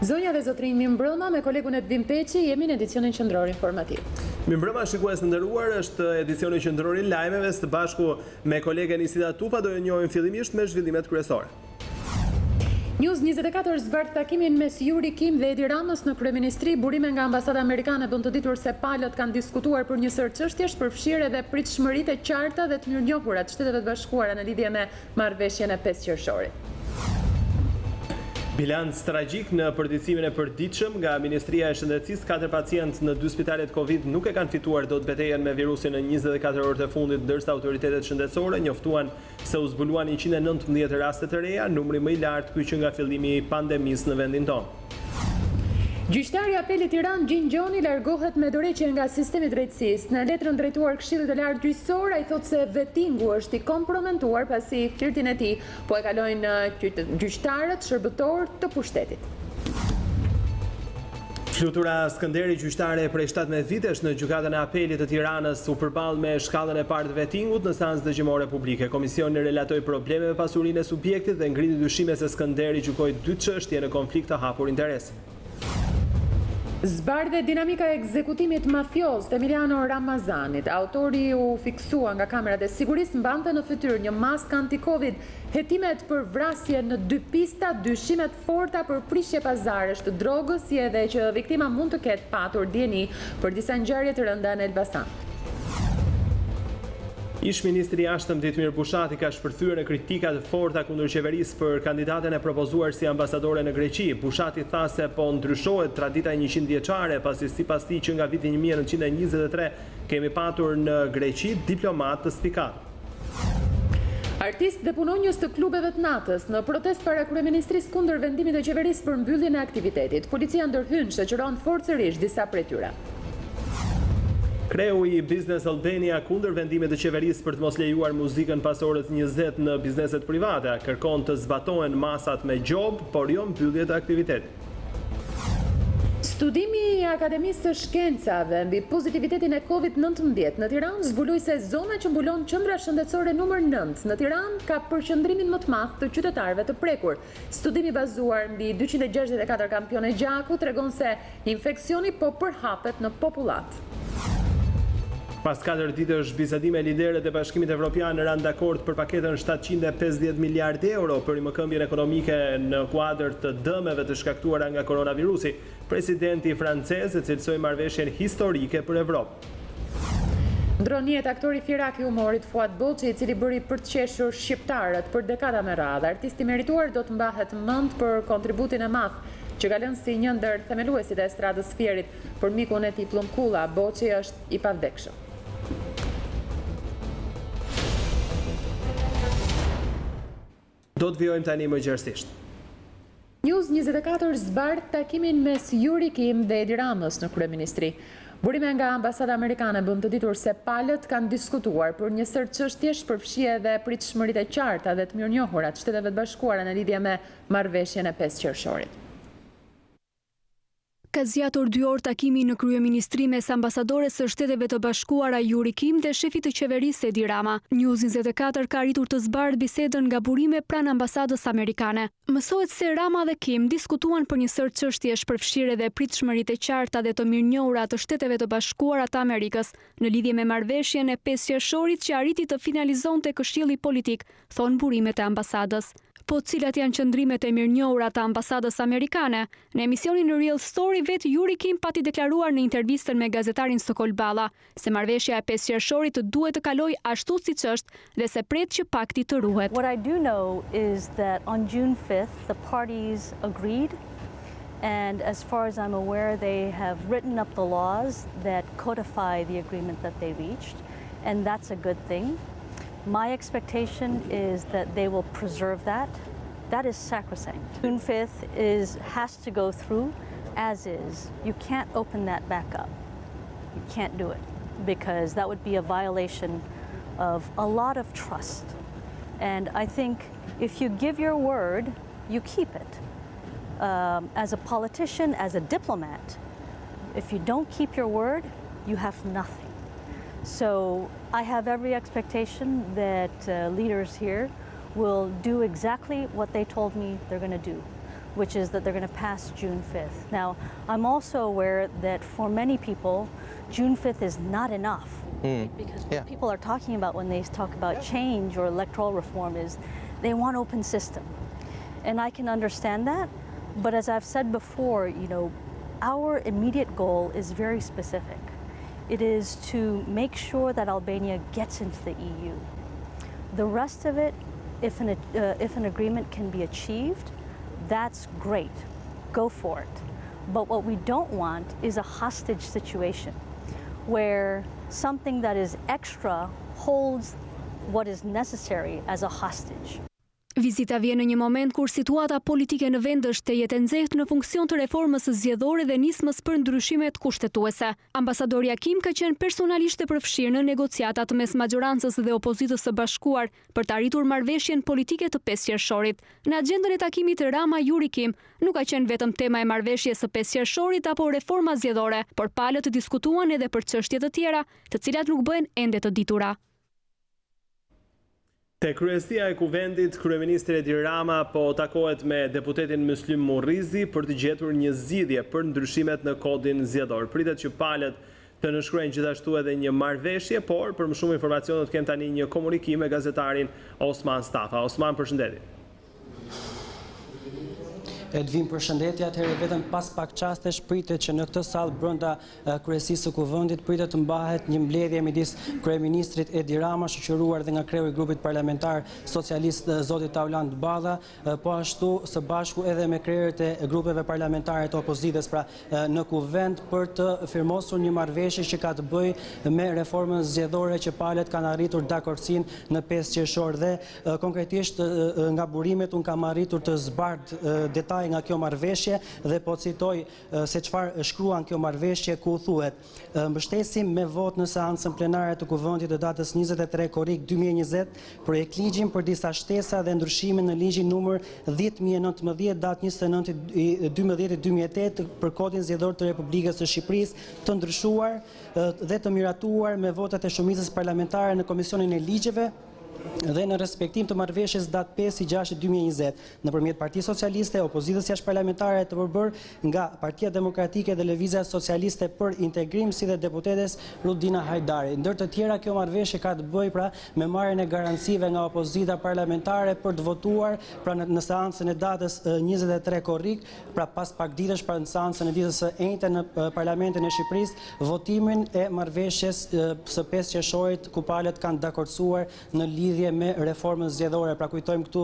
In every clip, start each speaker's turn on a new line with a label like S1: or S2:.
S1: Zonja dhe zotrinj, mirëmbrëma, me kolegun Edvin Peqi jemi në edicionin qendror informativ.
S2: Mirëmbrëma, shikues të nderuar, është edicioni qendror i lajmeve së bashku me kolegen Isida Tufa, do e njohim fillimisht me zhvillimet kryesore.
S1: News 24 zbart takimin mes Yuri Kim dhe Edi Ramës në kryeministri. Burime nga ambasada amerikane bën të ditur se palët kanë diskutuar për një sër çështjesh, përfshirë edhe pritshmëritë e qarta dhe të mirënjohura të Shteteve të Bashkuara në lidhje me marrëveshjen e 5 qershorit.
S2: Bilanc tragjik në përditësimin e përditshëm nga Ministria e Shëndetësisë, 4 pacientë në 2 spitalet Covid nuk e kanë fituar dot betejën me virusin në 24 orët e fundit, ndërsa autoritetet shëndetësore njoftuan se u zbuluan 119 raste të reja, numri më i lartë ky që nga fillimi i pandemisë në vendin tonë.
S1: Gjyqtari i Apelit Tiranë Gjingjoni largohet me dorëheqje nga sistemi i drejtësisë. Në letrën drejtuar Këshillit të Lartë Gjyqësor, ai thotë se vetingu është i kompromentuar pasi flirtin e tij po e kalojnë gjyqtarët shërbëtor të pushtetit.
S2: Flutura Skënderi, gjyqtare prej 17 vitesh në gjykatën e Apelit të Tiranës, u përball me shkallën e parë të vetingut në seancë dëgjimore publike. Komisioni relatoi probleme me pasurinë e subjektit dhe ngriti dyshime se Skënderi gjykoi 2 çështje në konflikt të hapur interesi.
S1: Zbardhe dinamika e ekzekutimit mafioz të Emiliano Ramazanit. Autori u fiksua nga kamerat e sigurisë, mbante në fytyrë një maskë anti-Covid, hetimet për vrasje në 2 pista, dyshimet forta për prishje pazaresh të drogës, si edhe që viktima mund të ketë patur dieni për disa ngjarje të rënda në Elbasan.
S2: Ish ministri i jashtëm Ditmir Bushati ka shpërthyer në kritika të forta kundër qeverisë për kandidaten e propozuar si ambasadore në Greqi. Bushati tha se po ndryshohet tradita 100 vjeçare, pasi sipas tij që nga viti 1923 kemi patur në Greqi diplomat të spikatur.
S1: Artist dhe punonjës të klubeve të natës në protest para kryeministrisë kundër vendimit të qeverisë për mbylljen e aktivitetit. Policia ndërhyn shoqëron forcërisht disa prej tyre.
S2: Kreu i Business Albania kundër vendimit të qeverisë për të mos lejuar muzikën pas orës 20 në bizneset private, kërkon të zbatohen masat me gjob, por jo mbyllje të aktivitetit.
S1: Studimi i Akademisë së Shkencave mbi pozitivitetin e Covid-19 në Tiranë zbuloi se zona që mbulon qendra shëndetësore numër 9 në Tiranë ka përqendrimin më të madh të qytetarëve të prekur. Studimi bazuar mbi 264 kampione gjaku tregon se infeksioni po përhapet në popullat.
S2: Pas 4 ditësh bisedime, liderët e Bashkimit Evropian ranë dakord për paketën 750 miliardë euro për rimëkëmbjen ekonomike në kuadër të dëmeve të shkaktuara nga koronavirusi. Presidenti francez e cilësoi marrëveshjen historike për Evropë.
S1: Ndronjet aktori firak i humorit Fuad Boçi, i cili bëri për të qeshur shqiptarët për dekada me radhë. Artisti merituar do të mbahet mend për kontributin e madh që ka lënë si një ndër themeluesit e estradës Fierit. Për mikun e tij Plumkulla, Boçi është i pavdekshëm.
S2: Do të vijojmë tani më gjerësisht.
S1: News 24 zbart takimin mes Yuri Kim dhe Edi Ramës në kryeministri. Burime nga ambasada amerikane bën të ditur se palët kanë diskutuar për një sër çështjesh, përfshi edhe pritshmëritë e qarta dhe të mirënjohura të Shteteve të Bashkuara në lidhje me marrëveshjen e 5 qershorit.
S3: Ka zgjatur 2 orë takimi në kryeministri mes ambasadores së Shteteve të Bashkuara Yuri Kim dhe shefit të qeverisë Edi Rama. News 24 ka arritur të zbardhë bisedën nga burime pranë ambasadës amerikane. Mësohet se Rama dhe Kim diskutuan për një sër çështjesh, përfshirë edhe pritshmëritë e qarta dhe të mirënjohura të Shteteve të Bashkuara të Amerikës në lidhje me marrëveshjen e 5 qershorit që arriti të finalizonte Këshilli Politik, thon burimet e ambasadës. Po cilat janë qëndrimet e mirënjohura të ambasadës amerikane? Në emisionin Real Story, vetë Yuri Kim pati deklaruar në intervistën me gazetarin Sokol Balla se marrëveshja e 5 qershorit duhet të kalojë ashtu siç është dhe se pret që pakti të ruhet.
S4: What I do know is that on June 5th the parties agreed, and as far as I'm aware they have written up the laws that codify the agreement that they reached, and that's a good thing. My expectation is that they will preserve that. That is sacrosanct. June 5th has to go through as is. You can't open that back up. You can't do it because that would be a violation of a lot of trust. And I think if you give your word, you keep it. As a politician, as a diplomat, if you don't keep your word, you have nothing. So I have every expectation that leaders here will do exactly what they told me they're going to do, which is that they're going to pass June 5th. Now, I'm also aware that for many people, June 5th is not enough. Because what people are talking about when they talk about change or electoral reform is they want open system. And I can understand that, but as I've said before, you know, our immediate goal is very specific. It is to make sure that Albania gets into the EU. The rest of it, if an agreement can be achieved, that's great. Go for it. But what we don't want is a hostage situation where something that is extra holds what is necessary as a hostage.
S3: Vizita vjen në një moment kur situata politike në vend është të jetë nxehtë në funksion të reformës zgjedhore dhe nismës për ndryshimet kushtetuese. Ambasadori Hakim ka qenë personalisht e përfshirë në negociatat mes majorancës dhe opozitës së bashkuar për të arritur marrëveshjen politike të 5 qershorit. Në agjendën e takimit Rama-Juri Kim nuk ka qenë vetëm tema e marrëveshjes së 5 qershorit apo reforma zgjedhore, por palët diskutuan edhe për çështje të tjera, të cilat nuk bëhen ende të ditura.
S2: Te kryesia e kuvendit, kryeministri Edi Rama po takohet me deputetin Muslim Morrizi për të gjetur një zgjidhje për ndryshimet në kodin zgjedhor. Pritet që palët të nënshkruajnë gjithashtu edhe një marrëveshje, por për më shumë informacione do të kem tani një komunikim me gazetarin Osman Stafa. Osman, përshëndetje.
S5: Edvin, përshëndetje, atëherë vetëm pas pak çastesh pritet që në këtë sallë brenda kryesisë së kuvendit pritet të mbahet një mbledhje midis kryeministrit Edi Rama, shoqëruar dhe nga kreu i grupit parlamentar socialist zoti Tauland Balla, po ashtu së bashku edhe me krerët e grupeve parlamentare të opozitës pra në kuvend për të firmosur një marrëveshje që ka të bëjë me reformën zgjedhore që palët kanë arritur dakordsinë në 5 qershor dhe konkretisht nga burimet un kam arritur të zbardh detaj nga kjo marrëveshje dhe po citoj se çfarë shkruan kjo marrëveshje ku thuhet: mbështesim me votë në seancën plenare të kuvendit të datës 23 korrik 2020 projekt ligjin për disa shtesa dhe ndryshime në ligjin numër 10.019 datë 29/12/2008 për kodin zgjedhor të Republikës së Shqipërisë të ndryshuar dhe të miratuar me votat e shumicës parlamentare në Komisionin e Ligjeve dhe në respektim të marrëveshjes datë 5/6/2020 nëpërmjet Partisë Socialiste, opozitës jashtëparlamentare të përbërë nga Partia Demokratike dhe Lëvizja Socialiste për Integrim si dhe deputetes Rudina Hajdari. Ndër të tjera, kjo marrëveshje ka të bëjë pra me marrjen e garancive nga opozita parlamentare për të votuar pra në seancën e datës 23 korrik, pra pas pak ditësh pra në seancën e ditës së njëjtë në Parlamentin e Shqipërisë, votimin e marrëveshjes së 5 qershorit ku palët kanë dakordsuar në lidhje me reformën zgjedhore. Pra kujtojmë këtu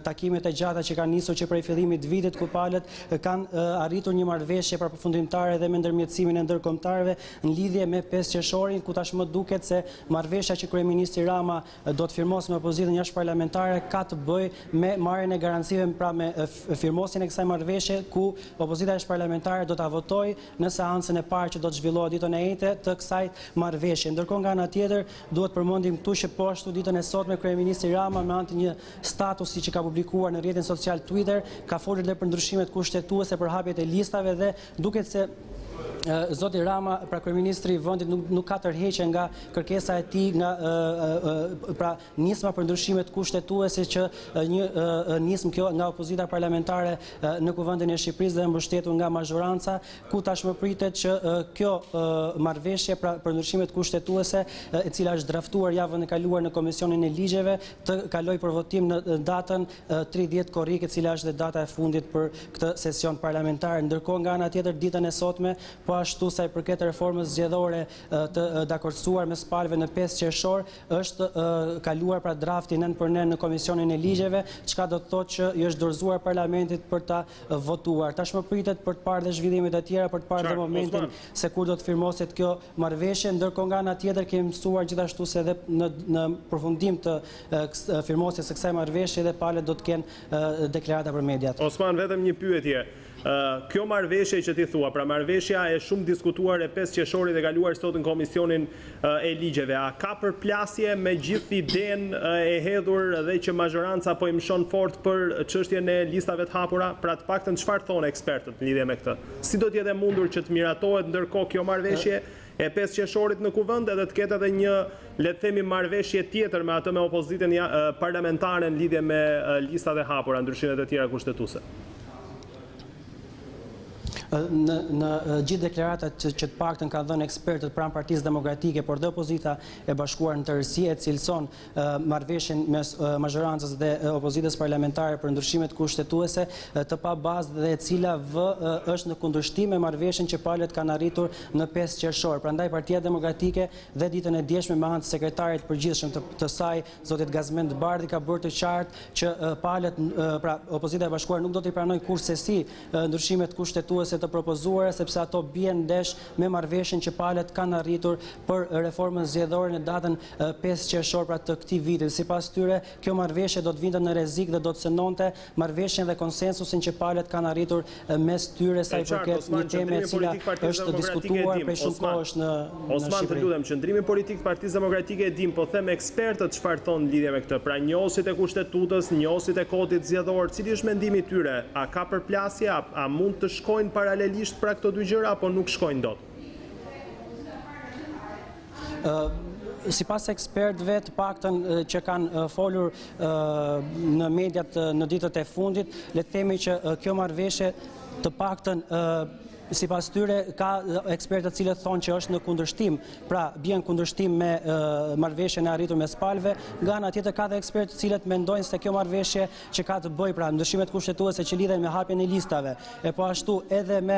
S5: takimet e gjata që kanë nisur që prej fillimit të vitit ku palët kanë arritur një marrëveshje pra përfundimtare dhe me ndërmjetësimin e ndërkombëtarëve në lidhje me 5 qershorin, ku tashmë duket se marrëveshja që kryeministri Rama do të firmosë me opozitën jashtëparlamentare ka të bëjë me marrjen e garancive pra me firmosjen e kësaj marrëveshje ku opozita jashtëparlamentare do ta votojë në seancën e parë që do të zhvillohet ditën e njëjtë të kësaj marrëveshje. Ndërkohë nga ana tjetër duhet përmendim këtu që po ashtu ditën e sotme kryeministri Rama me anë të një statusi që ka publikuar në rrjetin social Twitter ka folur edhe për ndryshimet kushtetuese, për hapjet e listave dhe duket se zoti Rama, pra kryeministri i vendit nuk ka tërheqje nga kërkesa e tij nga pra nisma për ndryshimet kushtetuese që një nismë kjo nga opozita parlamentare në kuvendin e Shqipërisë dhe mbështetur nga majoranca, ku tashmë pritet që kjo marrëveshje pra për ndryshimet kushtetuese e cila është draftuar javën e kaluar në Komisionin e Ligjeve të kalojë për votim në datën 30 korrik, e cila është dhe data e fundit për këtë sesion parlamentar. Ndërkohë nga ana tjetër ditën e sotme po ashtu sa i përket reformës zgjedhore të dakordsuar mes palëve në 5 qershor është kaluar pra drafti nën për nën në Komisionin e Ligjeve, çka do të thotë që i është dorëzuar parlamentit për ta votuar. Tashmë pritet për të parë dhe zhvillimet e tjera, për të parë dhe momentin se kur do të firmoset kjo marrëveshje. Ndërkohë nga ana tjetër kemi mësuar gjithashtu se edhe në përfundim të firmosjes së kësaj marrëveshje dhe palët do të kenë deklarata për mediat.
S2: Osman, vetëm një pyetje. Kjo marrëveshje që ti thua, pra marrëveshja e shumë diskutuar e 5 qershorit e kaluar sot në Komisionin e Ligjeve, a ka përplasje me gjithë idenë e hedhur dhe që majoranca po i mshon fort për çështjen e listave të hapura? Pra të paktën çfarë thonë ekspertët në lidhje me këtë? Si do të jetë mundur që të miratohet ndërkohë kjo marrëveshje e 5 qershorit në kuvend edhe të ketë edhe një, le të themi, marrëveshje tjetër me atë me opozitën parlamentare në lidhje me listat e hapura, ndryshimet e tjera kushtetuese?
S5: Në gjithë deklaratat që të paktën kanë dhënë ekspertët pranë Partisë Demokratike, por dhe opozita e bashkuar në tërësi e cilëson marrëveshjen mes mazhorancës dhe opozitës parlamentare për ndryshimet kushtetuese të pa bazë dhe e cila është në kundërshtim me marrëveshjen që palët kanë arritur në 5 qershor. Prandaj Partia Demokratike dhe ditën e djeshme me anë të sekretarit përgjithshëm të saj, zotit Gazmend Bardhi, ka bërë të qartë që palët, pra opozita e bashkuar nuk do t'i pranojë kurrësi ndryshimet kushtetuese të propozuara, sepse ato bien ndesh me marrëveshjen që palët kanë arritur për reformën zgjedhore në datën 5 qershor pra të këtij viti. Sipas tyre, kjo marrëveshje do të vinte në rrezik dhe do të cënonte marrëveshjen dhe konsensusin që palët kanë arritur mes tyre sa i përket një teme e cila është diskutuar prej shumë kohësh në
S2: Osman, të lutem, qendrimi politik të Partisë Demokratike e dim, po them ekspertët çfarë thonë lidhje me këtë. Pra njohësit e kushtetutës, njohësit e kodit zgjedhor, cili është mendimi i tyre? A ka përplasje, a mund të shkojnë paralelisht pra këto dy gjëra apo nuk shkojnë dot?
S5: Sipas ekspertëve të paktën që kanë folur në mediat në ditët e fundit, le të themi që kjo marrëveshje të paktën sipas tyre ka ekspertë të cilët thonë që është në kundërshtim, pra bie në kundërshtim me marrëveshjen e arritur mes palëve. Nga ana tjetër ka dhe ekspertë të cilët mendojnë se kjo marrëveshje që ka të bëjë pra ndryshimet kushtetuese që lidhen me hapjen e listave, e po ashtu edhe me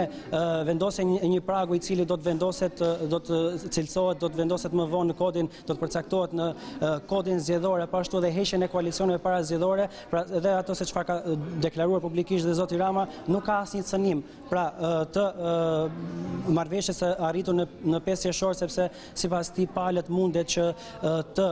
S5: vendosjen e një pragu i cili do të vendoset, do të cilësohet, do të vendoset më vonë në kodin, do të përcaktohet në kodin zgjedhor, e po ashtu edhe heqjen e koalicioneve parazgjedhore, pra edhe ato se çfarë ka deklaruar publikisht dhe zoti Rama, nuk ka asnjë cënim pra të marrëveshjes së arritur në 5 qershor, sepse sipas tij palët mundet që të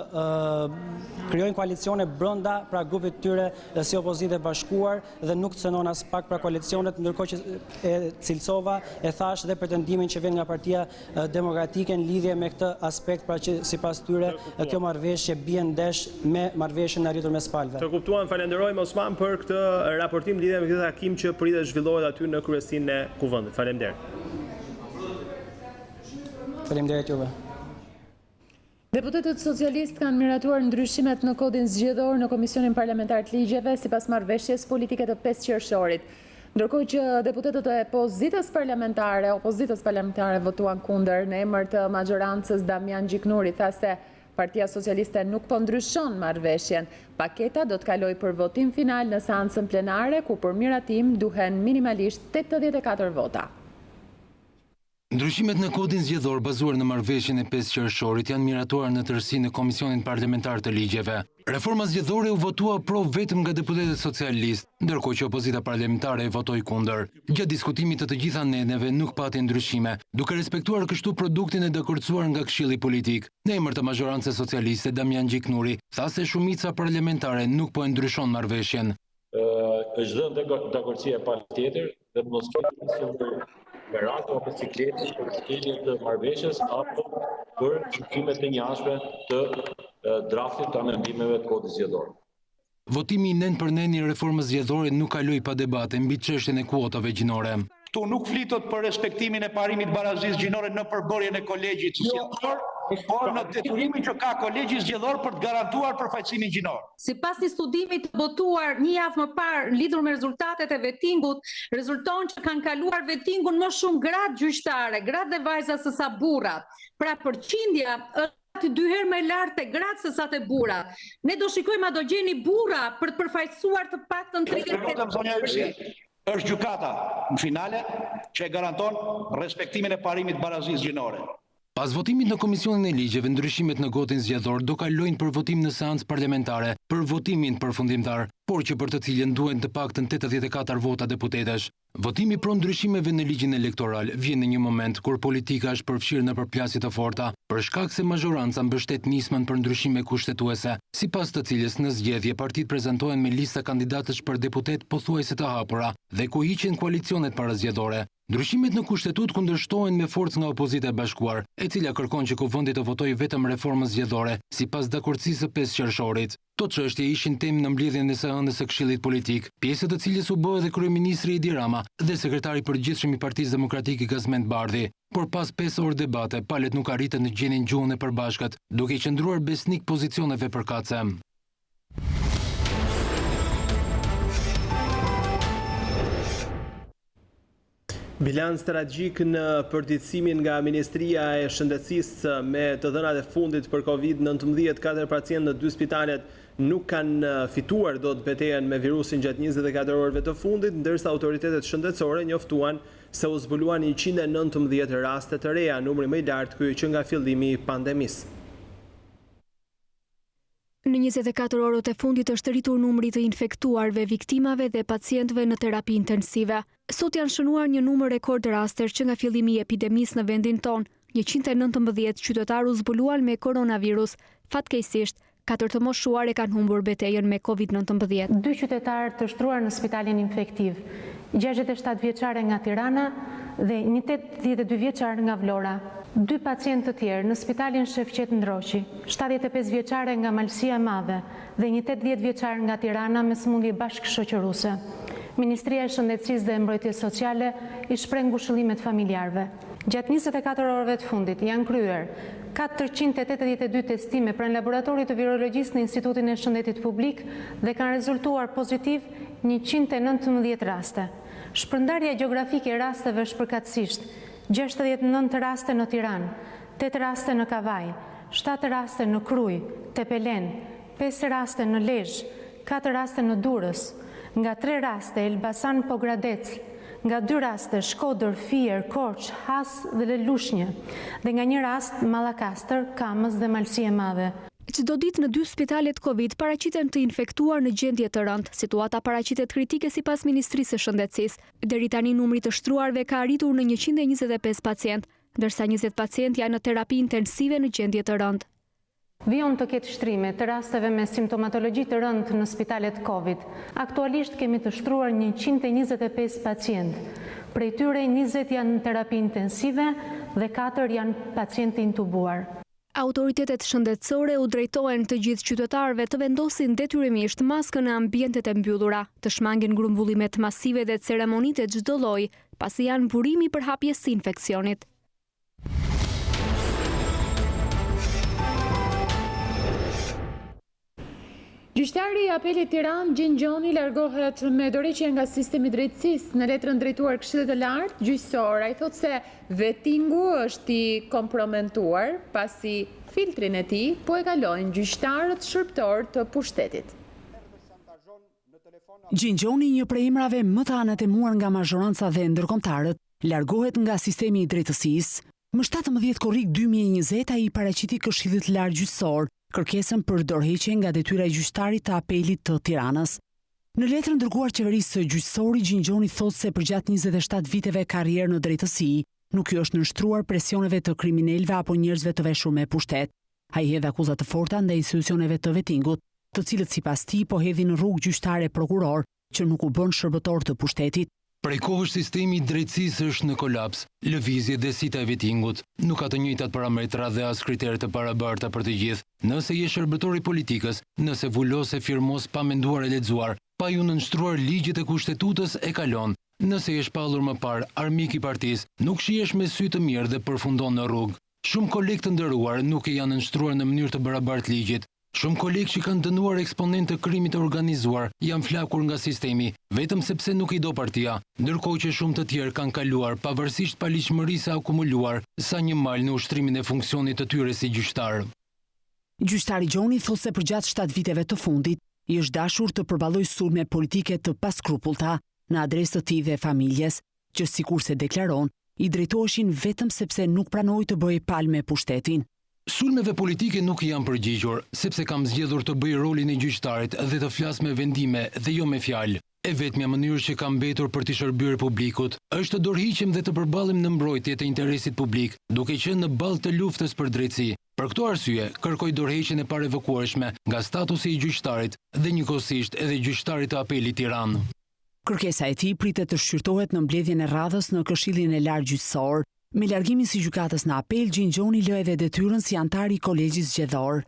S5: krijojnë koalicione brenda pra grupit të tyre si opozitë e bashkuar dhe nuk cënon as pak pra koalicionet, ndërkohë që e cilësova, e thash dhe pretendimin që vjen nga Partia Demokratike në lidhje me këtë aspekt, pra që sipas tyre kjo marrëveshje bien ndesh me marrëveshjen e arritur mes palëve.
S2: Të kuptuam, falenderojmë Osman për këtë raportim lidhje me këtë takim që pritet zhvillohet aty në kryesinë e kuvendit. Faleminderit.
S5: Faleminderit juve.
S1: Deputetët socialistë kanë miratuar ndryshimet në kodin zgjedhor në Komisionin Parlamentar të Ligjeve sipas marrëveshjes politike të 5 qershorit. Ndërkohë që deputetët e opozitës parlamentare votuan kundër, në emër të majorancës Damian Gjiknuri tha se Partia Socialiste nuk po ndryshon marrëveshjen. Paketa do të kalojë për votim final në seancën plenare, ku për miratim duhen minimalisht 84 vota.
S6: Ndryshimet në kodin zgjedhor bazuar në marrëveshjen e 5 qershorit janë miratuar në tërësi në Komisionin Parlamentar të Ligjeve. Reforma zgjedhore u votua pro vetëm nga deputetët socialistë, ndërkohë që opozita parlamentare votoi kundër. Gjatë diskutimit të gjitha anëneve nuk pati ndryshime, duke respektuar kështu produktin e dakordsuar nga Këshilli Politik. Në emër të mazhorancës socialiste, Damian Gjiknuri tha se shumica parlamentare nuk po e ndryshon marrëveshjen.
S7: Është dhënë dakordësia e palës tjetër dhe mos me radhë apo cikletit për shkeljen të marrëveshjes apo për gjykimet e njashme të draftit të amendimeve të kodit zgjedhor.
S6: Votimi i nën për nën i reformës zgjedhore nuk kaloi pa debate mbi çështjen e kuotave gjinore.
S8: Këtu nuk flitot për respektimin e parimit barazisë gjinore në përbërjen e kolegjit zgjedhor, por në detyrimin që ka kolegji zgjedhor për të garantuar përfaqësimin gjinor.
S9: Sipas një studimi të botuar një javë më parë lidhur me rezultatet e vetingut, rezulton që kanë kaluar vetingun më shumë gratë gjyqtare, gratë dhe vajza se sa burrat. Pra përqindja është 2 herë më e lartë e gratë se sa të burrat. Ne do shikojmë a do gjeni burra për të përfaqësuar të paktën 30%.
S8: Është gjykata në finale që e garanton respektimin e parimit barazisë gjinore.
S6: Pas votimit në Komisionin e Ligjeve, ndryshimet në kodin zgjedhor do kalojnë për votim në seancë parlamentare për votimin përfundimtar, por që për të cilën duhen të paktën 84 vota deputetësh. Votimi pro ndryshimeve në ligjin elektoral vjen në një moment kur politika është përfshirë në përplasje të forta, për shkak se mazhoranca mbështet nismën për ndryshime kushtetuese, sipas të cilës në zgjedhje partitë prezantohen me lista kandidatësh për deputet pothuajse të hapura dhe ku hiqen koalicionet parazgjedhore. Ndryshimet në kushtetut kundërshtohen me forcë nga opozita e bashkuar, e cila kërkon që kuvendi të votojë vetëm reformën zgjedhore sipas dakordësisë së 5 qershorit. Këto çështje ishin temë në mbledhjen e së ëndës së Këshillit Politik, pjesë të cilës u bë edhe kryeministri Edi Rama dhe sekretari i përgjithshëm i Partisë Demokratike Gazmend Bardhi. Por pas 5 orë debate, palët nuk arritën të gjenin gjuhën e përbashkët, duke qëndruar besnik pozicioneve përkatëse.
S2: Bilanc tragjik në përditësimin nga Ministria e Shëndetësisë me të dhënat e fundit për Covid-19, 4 pacientë në 2 spitalet nuk kanë fituar dot betejën me virusin gjatë 24 orëve të fundit, ndërsa autoritetet shëndetësore njoftuan se u zbuluan 119 raste të reja, numri më i lartë ky që nga fillimi i pandemisë.
S3: Në 24 orët e fundit është rritur numri të infektuarve, viktimave dhe pacientëve në terapi intensive. Sot janë shënuar një numër rekord rastesh që nga fillimi i epidemisë në vendin tonë. 119 qytetarë u zbuluan me koronavirus. Fatkeqësisht, 4 të moshuar e kanë humbur betejën me Covid-19.
S10: 2 qytetarë të shtruar në spitalin infektiv, 67 vjeçare nga Tirana dhe një 82 vjeçar nga Vlora. 2 pacientë të tjerë në spitalin Shefqet Ndroqi, 75 vjeçare nga Malësia e Madhe dhe një 80 vjeçar nga Tirana me sëmundje bashkëshoqëruese. Ministria e Shëndetësisë dhe Mbrojtjes Sociale i shpreh ngushëllimet familjarëve. Gjatë 24 orëve të fundit janë kryer 482 testime pranë laboratorit të virologjisë në Institutin e Shëndetit Publik dhe kanë rezultuar pozitiv 119 raste. Shpërndarja gjeografike e rasteve është përkatësisht 69 raste në Tiranë, 8 raste në Kavaj, 7 raste në Kruj, Tepelen, 5 raste në Lezhë, 4 raste në Durrës, nga 3 raste Elbasan Pogradec, nga 2 raste Shkodër, Fier, Korç, Has dhe Lushnjë, dhe nga 1 rast Mallakastër, Kamës dhe Malësia e Madhe.
S3: Çdo ditë në 2 spitalet Covid paraqiten të infektuar në gjendje të rëndë. Situata paraqitet kritike sipas Ministrisë së Shëndetësisë. Deri tani numri të shtruarve ka arritur në 125 pacientë, ndërsa 20 pacientë janë në terapi intensive në gjendje të rëndë.
S10: Vijon të ketë shtrime të rasteve me simptomatologji të rëndë në spitalet Covid. Aktualisht kemi të shtruar 125 pacientë. Prej tyre 20 janë në terapi intensive dhe 4 janë pacientë intubuar.
S3: Autoritetet shëndetësore u drejtohen të gjithë qytetarëve të vendosin detyrimisht maskën në ambientet e mbyllura, të shmangin grumbullimet masive dhe ceremonitë çdo lloji, pasi janë burimi për hapjes së infeksionit.
S1: Gjyqtari i Apelit Tiranë Gjingjoni largohet me dorëheqje nga sistemi i drejtësisë. Në letrën drejtuar Këshillit të Lartë gjyqësor, ai thotë se vettingu është i kompromentuar pasi filtrin e tij po e kalojnë gjyqtarët shërptor të pushtetit.
S11: Gjingjoni, një prej emrave më të anatemuar nga mazhoranca dhe ndërkombëtarët, largohet nga sistemi i drejtësisë. Më 17 korrik 2020 ai paraqiti Këshillit të Lartë gjyqësor kërkesën për dorëheqje nga detyra e gjyqtarit të Apelit të Tiranës. Në letrën dërguar qeverisë së gjyqësori, Gjingjoni thotë se përgjatë 27 viteve karrierë në drejtësi, nuk i është nënshtruar presioneve të kriminalëve apo njerëzve të veshur me pushtet. Ai hedh akuza të forta ndaj institucioneve të vettingut, të cilët sipas tij po hedhin në rrugë gjyqtare prokuror që nuk u bën shërbëtor të pushtetit.
S6: Prej kohësh sistemi i drejtësisë është në kolaps. Lëvizje dhe sita e vettingut nuk ka të njëjtat parametra dhe as kritere të barabarta për të gjithë. Nëse je shërbëtor i politikës, nëse vulos e firmos pa menduar e lexuar, pa ju nënshtruar ligjet e kushtetutës e kalon. Nëse je shpallur më parë armik i partisë, nuk shihesh me sy të mirë dhe përfundon në rrugë. Shumë kolegë të nderuar nuk e janë nënshtruar në mënyrë të barabartë ligjit. Shumë kolegë që kanë dënuar eksponentë të krimit të organizuar janë flakur nga sistemi, vetëm sepse nuk i do partia, ndërkohë që shumë të tjerë kanë kaluar pavarësisht paligjshmërisë akumuluar sa një mal në ushtrimin e funksionit të tyre si gjyqtar.
S11: Gjyqtari Gjoni thotë se përgjatë 7 viteve të fundit i është dashur të përballojë sulme politike të paskrupullta në adresë të tij dhe familjes, që sikurse deklaron, i drejtoheshin vetëm sepse nuk pranoi të bëjë palë me pushtetin.
S6: Sulmeve politike nuk janë përgjigjur, sepse kam zgjedhur të bëj rolin e gjyqtarit dhe të flas me vendime dhe jo me fjalë. E vetmja mënyrë që kam mbetur për të shërbyer publikut është të dorëhiqem dhe të përballem në mbrojtje të interesit publik, duke qenë në ballë të luftës për drejtësi. Për këtë arsye, kërkoj dorëheqjen e parevokueshme nga statusi i gjyqtarit dhe njëkohësisht edhe gjyqtarit të Apelit Tiranë.
S11: Kërkesa e tij pritet të shqyrtohet në mbledhjen e radhës në Këshillin e Lartë gjyqësor. Me largimin si gjykatës në apel, Gjingjoni lë edhe detyrën si antar i kolegjit zgjedhor.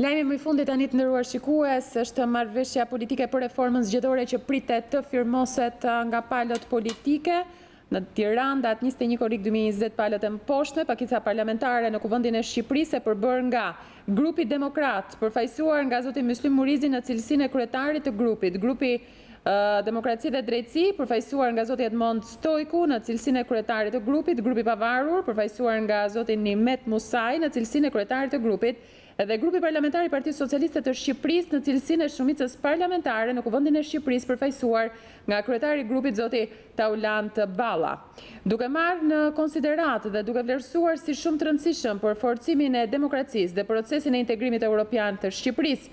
S1: Lajme më i fundit tani të nderuar shikues, është marrëveshja politike për reformën zgjedhore që pritet të firmoset nga palët politike. Në Tiranë, datë 21 korrik 2020, palët e mposhtme, pakica parlamentare në Kuvendin e Shqipërisë e përbërë nga Grupi Demokrat, përfaqësuar nga zoti Myslim Murizi në cilësinë e kryetarit të grupit. Grupi Demokraci dhe Drejtësi, përfaqësuar nga zoti Edmond Stojku në cilësinë e kryetarit të grupit, Grupi i Pavarur, përfaqësuar nga zoti Nimet Musaj në cilësinë e kryetarit të grupit, dhe Grupi Parlamentar i Partisë Socialiste të Shqipërisë në cilësinë e shumicës parlamentare në Kuvendin e Shqipërisë, përfaqësuar nga kryetari i grupit zoti Taulant Balla. Duke marrë në konsiderat dhe duke vlerësuar si shumë të rëndësishëm për forcimin e demokracisë dhe procesin e integrimit evropian të Shqipërisë,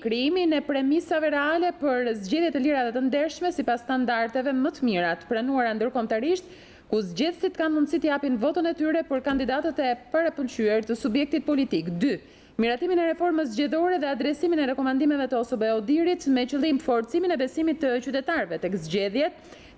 S1: krijimin e premisave reale për zgjedhje të lira dhe të ndershme sipas standardeve më të mira të pranuara ndërkombëtarisht, ku zgjedhësit kanë mundësi të japin votën e tyre për kandidatët e parapëlqyer të subjektit politik. 2. Miratimin e reformës zgjedhore dhe adresimin e rekomandimeve të OSBE-ODIR-it me qëllim forcimin e besimit të qytetarëve tek zgjedhjet.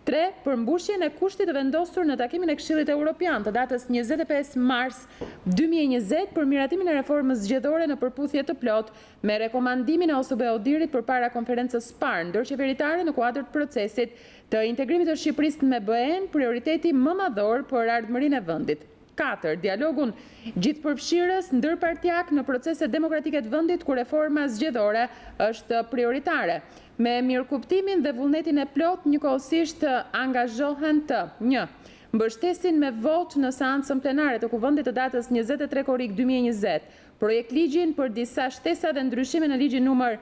S1: 3. Përmbushjen e kushtit të vendosur në takimin e Këshillit Evropian të datës 25 mars 2020 për miratimin e reformës zgjedhore në përputhje të plot me rekomandimin e OSBE-ODIR-it përpara konferencës parë ndërqeveritare në kuadër të procesit të integrimit të Shqipërisë me BE-n, prioriteti më madhor për ardhmërinë e vendit. 4. Dialogun gjithëpërfshirës ndërpartiak në proceset demokratike të vendit ku reforma zgjedhore është prioritare. Me mirëkuptimin dhe vullnetin e plot, njëkohësisht angazhohen të 1. Mbështesin me vot në seancën plenare të Kuvendit të datës 23 korrik 2020, projekt ligjin për disa shtesa dhe ndryshime në ligjin numër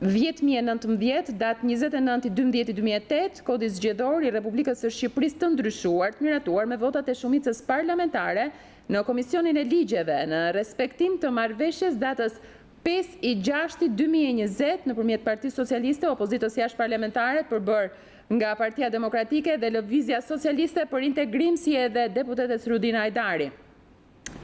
S1: 10.019, datë 29/12/2008, Kodi zgjedhor i Republikës së Shqipërisë të ndryshuar, të miratuar me votat e shumicës parlamentare në Komisionin e Ligjeve, në respektim të marrëveshjes datës 5/6/2020 nëpërmjet Partisë Socialiste, opozitës jashtëparlamentare përbërë nga Partia Demokratike dhe Lëvizja Socialiste për Integrim, si edhe deputetës Rudina Hajdari.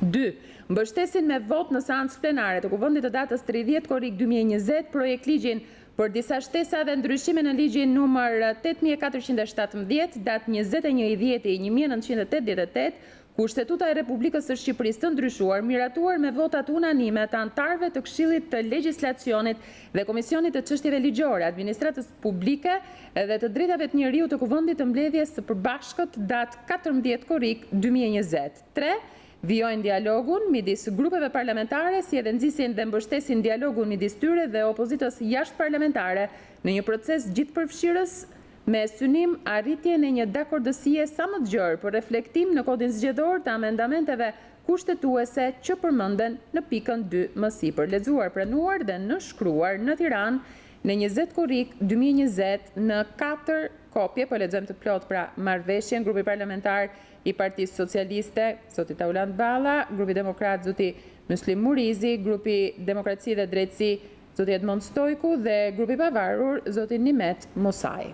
S1: 2. Mbështesin me vot në seancë plenare të Kuvendit të datës 30 korrik 2020 projekt ligjin për disa shtesa dhe ndryshime në ligjin numër 8417, datë 21/10/1988, ku Shtetuta e Republikës së Shqipërisë të ndryshuar, miratuar me votat unanime të anëtarëve të Këshillit të Legjislacionit dhe Komisionit të Çështjeve Ligjore, Administratës Publike dhe të Drejtave të Njeriut të Kuvendit të Mbledhjes së Përbashkët, datë 14 korrik 2020. 3. Vijojnë dialogun midis grupeve parlamentare, si edhe nxisin dhe mbështesin dialogun midis tyre dhe opozitës jashtëparlamentare në një proces gjithëpërfshirës me synim arritjen e një dakordësie sa më të gjerë për reflektim në kodin zgjedhor të amendamenteve kushtetuese që përmenden në pikën 2 më sipër. Lexuar, pranuar dhe nënshkruar në Tiranë në 20 korrik 2020 në 4 kopje, po lexojmë të plot pra marrëveshjen, grupi parlamentar i Partisë Socialiste, zoti Taulant Balla, grupi Demokrat, zoti Muslim Murizi, grupi Demokraci dhe Drejtësi, zoti Edmond Stojku dhe grupi Pavarur, zoti Nimet Musaj.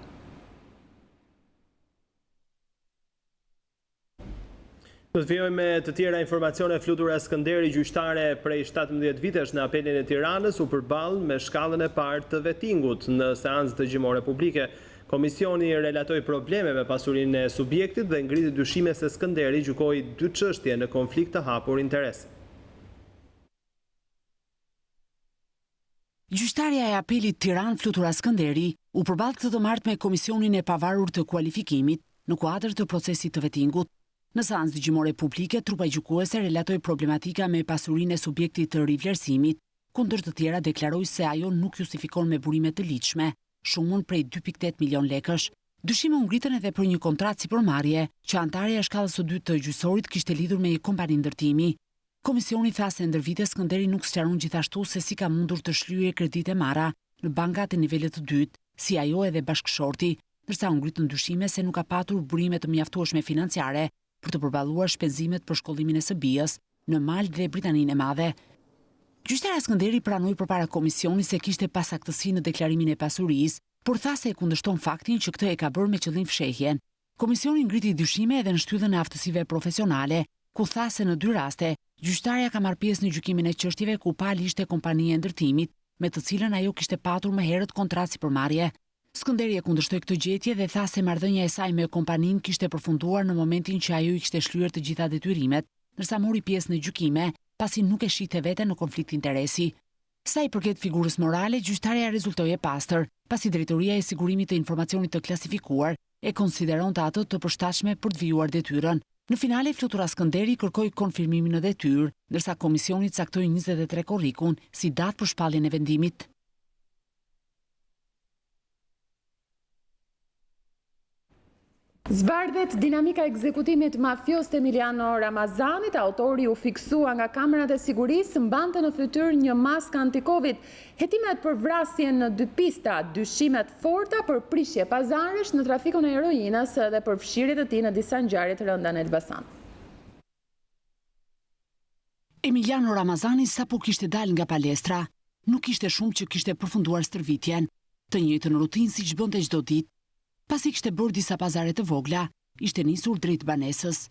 S2: Do të vijojmë me të tjera informacione. Flutura Skënderi, gjyqtare prej 17 vitesh në apelin e Tiranës, u përball me shkallën e parë të vettingut në seancë dëgjimore publike. Komisioni relatoi probleme me pasurinë e subjektit dhe ngriti dyshime se Skënderi gjykoi 2 çështje në konflikt të hapur interesi.
S11: Gjyqtarja e apelit Tiranë Flutura Skënderi u përball këtë të martë me Komisionin e Pavarur të Kualifikimit në kuadër të procesit të vettingut. Në seancë dëgjimore publike, trupa gjykuese relatoi problematika me pasurinë e subjektit të rivlerësimit, kundër të tjera deklaroi se ajo nuk justifikon me burime të ligjshme shumën prej 2.8 milion lekësh. Dyshime u ngritën edhe për një kontratë sipërmarrje që antarja e shkallës së dytë të gjyqësorit kishte lidhur me një kompani ndërtimi. Komisioni tha se ndër vite Skënderi nuk sqaron gjithashtu se si ka mundur të shlyejë kredite marra në bankat e nivelit të dytë, si ajo edhe bashkëshorti, ndërsa u ngritën dyshime se nuk ka patur burime të mjaftueshme financiare për të përballuar shpenzimet për shkollimin e së bijës në Maltë dhe Britaninë e Madhe. Gjyqtarja Skënderi pranoi përpara komisionit se kishte pasaktësi në deklarimin e pasurisë, por tha se e kundërshton faktin që këtë e ka bërë me qëllim fshehjen. Komisioni ngriti dyshime edhe në shtyllën e aftësive profesionale, ku tha se në 2 raste gjyqtarja ka marrë pjesë në gjykimin e çështjeve ku pali ishte kompania e ndërtimit, me të cilën ajo kishte patur më herët kontratë sipërmarrje. Skënderi e kundërshtoi këtë gjetje dhe tha se marrëdhënia e saj me kompaninë kishte përfunduar në momentin që ajo i kishte shlyer të gjitha detyrimet, ndërsa mori pjesë në gjykime, pasi nuk e shihte veten në konflikt interesi. Sa i përket figurës morale, gjyqtarja rezultoi e pastër, pasi Drejtoria e Sigurimit të Informacionit të Klasifikuar e konsideronte atë të përshtatshme për të vijuar detyrën. Në finale, Flutura Skënderi kërkoi konfirmimin në detyrë, ndërsa komisioni caktoi 23 korrikun si datë për shpalljen e vendimit.
S1: Zbardhet dinamika e ekzekutimit mafios të Emiliano Ramazanit, autori u fiksua nga kamerat e sigurisë, mbante në fytyrë një maskë anti-Covid. Hetimet për vrasjen në 2 pista, dyshimet forta për prishje pazaresh në trafikun e heroinës dhe për fshirjet e tij në disa ngjarje të rënda në Elbasan.
S11: Emiliano Ramazani sapo kishte dalë nga palestra, nuk ishte shumë që kishte përfunduar stërvitjen, të njëjtën rutinë siç bënte çdo ditë. Pasi kishte bërë disa pazare të vogla, ishte nisur drejt banesës.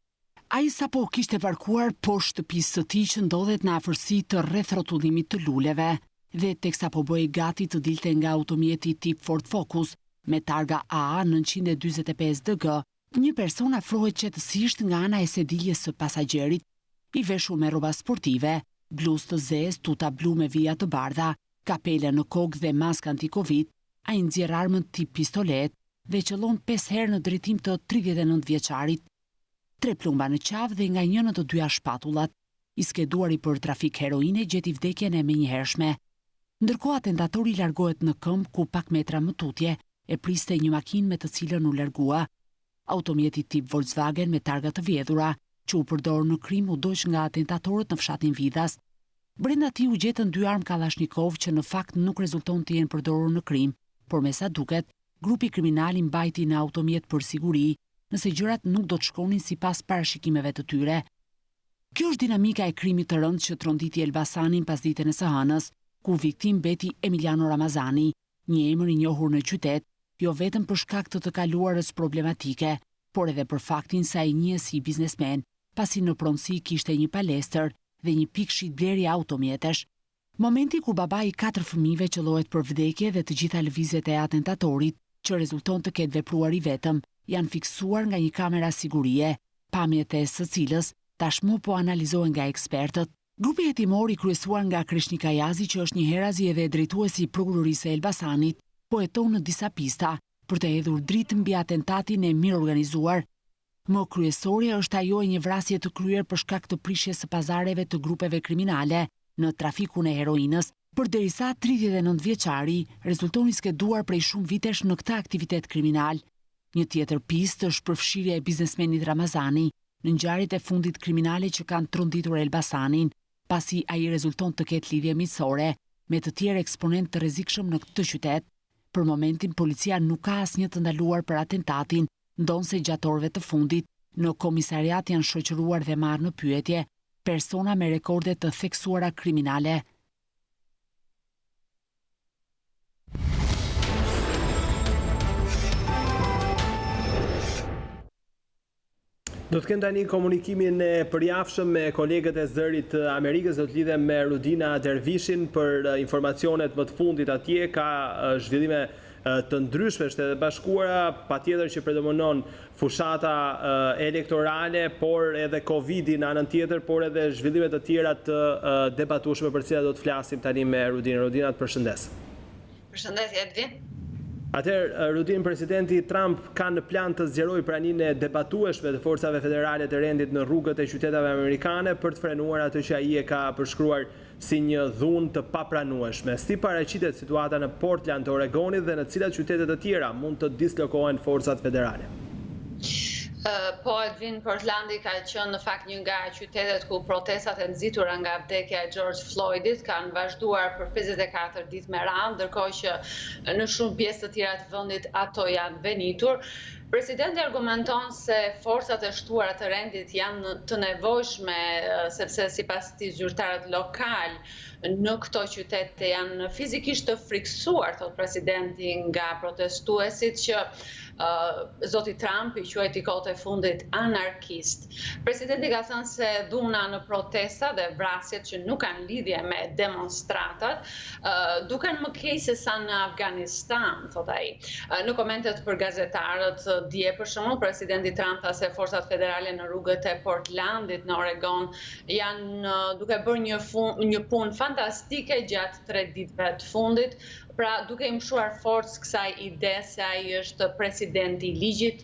S11: Ai sapo kishte parkuar poshtë shtëpisë së tij që ndodhet në afërsi të rreth rrotullimit të luleve, dhe teksa po bëhej gati të dilte nga automjeti tip Ford Focus me targa AA 945 DG, një person afrohet qetësisht nga ana e sediljes së pasagjerit, i veshur me rroba sportive, bluzë të zezë, tuta blu me vija të bardha, kapele në kokë dhe maskë anti-Covid. Ai nxjerr armën tip pistolet dhe qëllon 5 herë në drejtim të 39 vjeçarit. 3 plumba në qafë dhe nga një në të dyja shpatullat. I skeduari për trafik heroine gjeti vdekjen e menjëhershme. Ndërkohë atentatori largohet në këmbë ku pak metra më tutje e priste një makinë me të cilën u largua. Automjeti tip Volkswagen me targa të vjedhura, që u përdorë në krim u doq nga atentatorët në fshatin Vidas. Brenda tij u gjetën 2 armë Kalashnikov që në fakt nuk rezulton të jenë përdorur në krim, por me sa duket, grupi kriminal i mbajti në automjet për siguri, nëse gjërat nuk do të shkonin sipas parashikimeve të tyre. Kjo është dinamika e krimit të rëndë që tronditi Elbasanin pas ditën e së hënës, ku viktim beti Emiliano Ramazani, një emër i njohur në qytet, jo vetëm për shkak të kaluarës problematike, por edhe për faktin se ai njihet si biznesmen, pasi në pronësi kishte një palestër dhe një pikë shitblerje automjetesh. Momenti kur babai i 4 fëmijëve qellohet për vdekje dhe të gjitha lëvizjet e atentatorit, që rezulton të ketë vepruar i vetëm, janë fiksuar nga një kamera sigurie, pamjet e së cilës tashmë po analizohen nga ekspertët. Grupi hetimor i kryesuar nga Krishnik Ajazi, që është një herazi edhe drejtuesi i prokurorisë së Elbasanit, po heton në disa pista për të hedhur dritë mbi atentatin e mirë organizuar. Më kryesore është ajo e një vrasje të kryer për shkak të prishjes së pazareve të grupeve kriminale në trafikun e heroinës, përderisa 39 vjeçari rezultoni skeduar prej shumë vitesh në këtë aktivitet kriminal. Një tjetër pistë është përfshirja e biznesmenit Ramazani në ngjarjet e fundit kriminale që kanë tronditur Elbasanin, pasi ai rezulton të ketë lidhje miqësore me të tjerë eksponent të rrezikshëm në këtë qytet. Për momentin policia nuk ka asnjë të ndaluar për atentatin, ndonse gjatë orëve të fundit në komisariat janë shoqëruar dhe marrë në pyetje persona me rekorde të theksuara kriminale.
S2: Do të kemë tani komunikimin e përjafshëm me kolegët e zërit të Amerikës. Do të lidhem me Rudina Dervishin për informacionet më të fundit atje. Ka zhvillime të ndryshme Shtetet Bashkuara, patjetër që predominon fushata elektorale, por edhe Covidi në anën tjetër, por edhe zhvillime të tjera të debatueshme për cilat do të flasim tani me Rudina. Rudina, të përshëndes.
S12: Përshëndetje, Edvin.
S2: Atëherë, Rudin, presidenti Trump ka në plan të zgjerojë praninë e debatueshme të forcave federale të rendit në rrugët e qyteteve amerikane për të frenuar atë që ai e ka përshkruar si një dhunë të papranueshme. Si paraqitet situata në Portland të Oregonit dhe në cilat qytete të tjera mund të dislokohen forcat federale?
S12: Po, Edvin, Portlandi ka qenë në fakt një nga qytetet ku protestat e nxitura nga vdekja e George Floydit kanë vazhduar për 54 ditë me radhë, ndërkohë që në shumë pjesë të tjera të vendit ato janë venitur. Presidenti argumenton se forcat e shtuara të rendit janë të nevojshme sepse sipas tij zyrtarët lokal në këto qytete janë fizikisht të friksuar, thot presidenti, nga protestuesit që zoti Trump i quajti kohët e fundit anarkist. Presidenti ka thënë se dhuna në protesta dhe vrasjet që nuk kanë lidhje me demonstratat duken më keq se sa në Afganistan, thot ai. Në komentet për gazetarët dje për shembull, presidenti Trump tha se forcat federale në rrugët e Portlandit në Oregon janë duke bërë një punë fantastike gjatë 3 ditëve të fundit, Pra, duke i mshuar forcë kësaj ide se ai është presidenti i ligjit,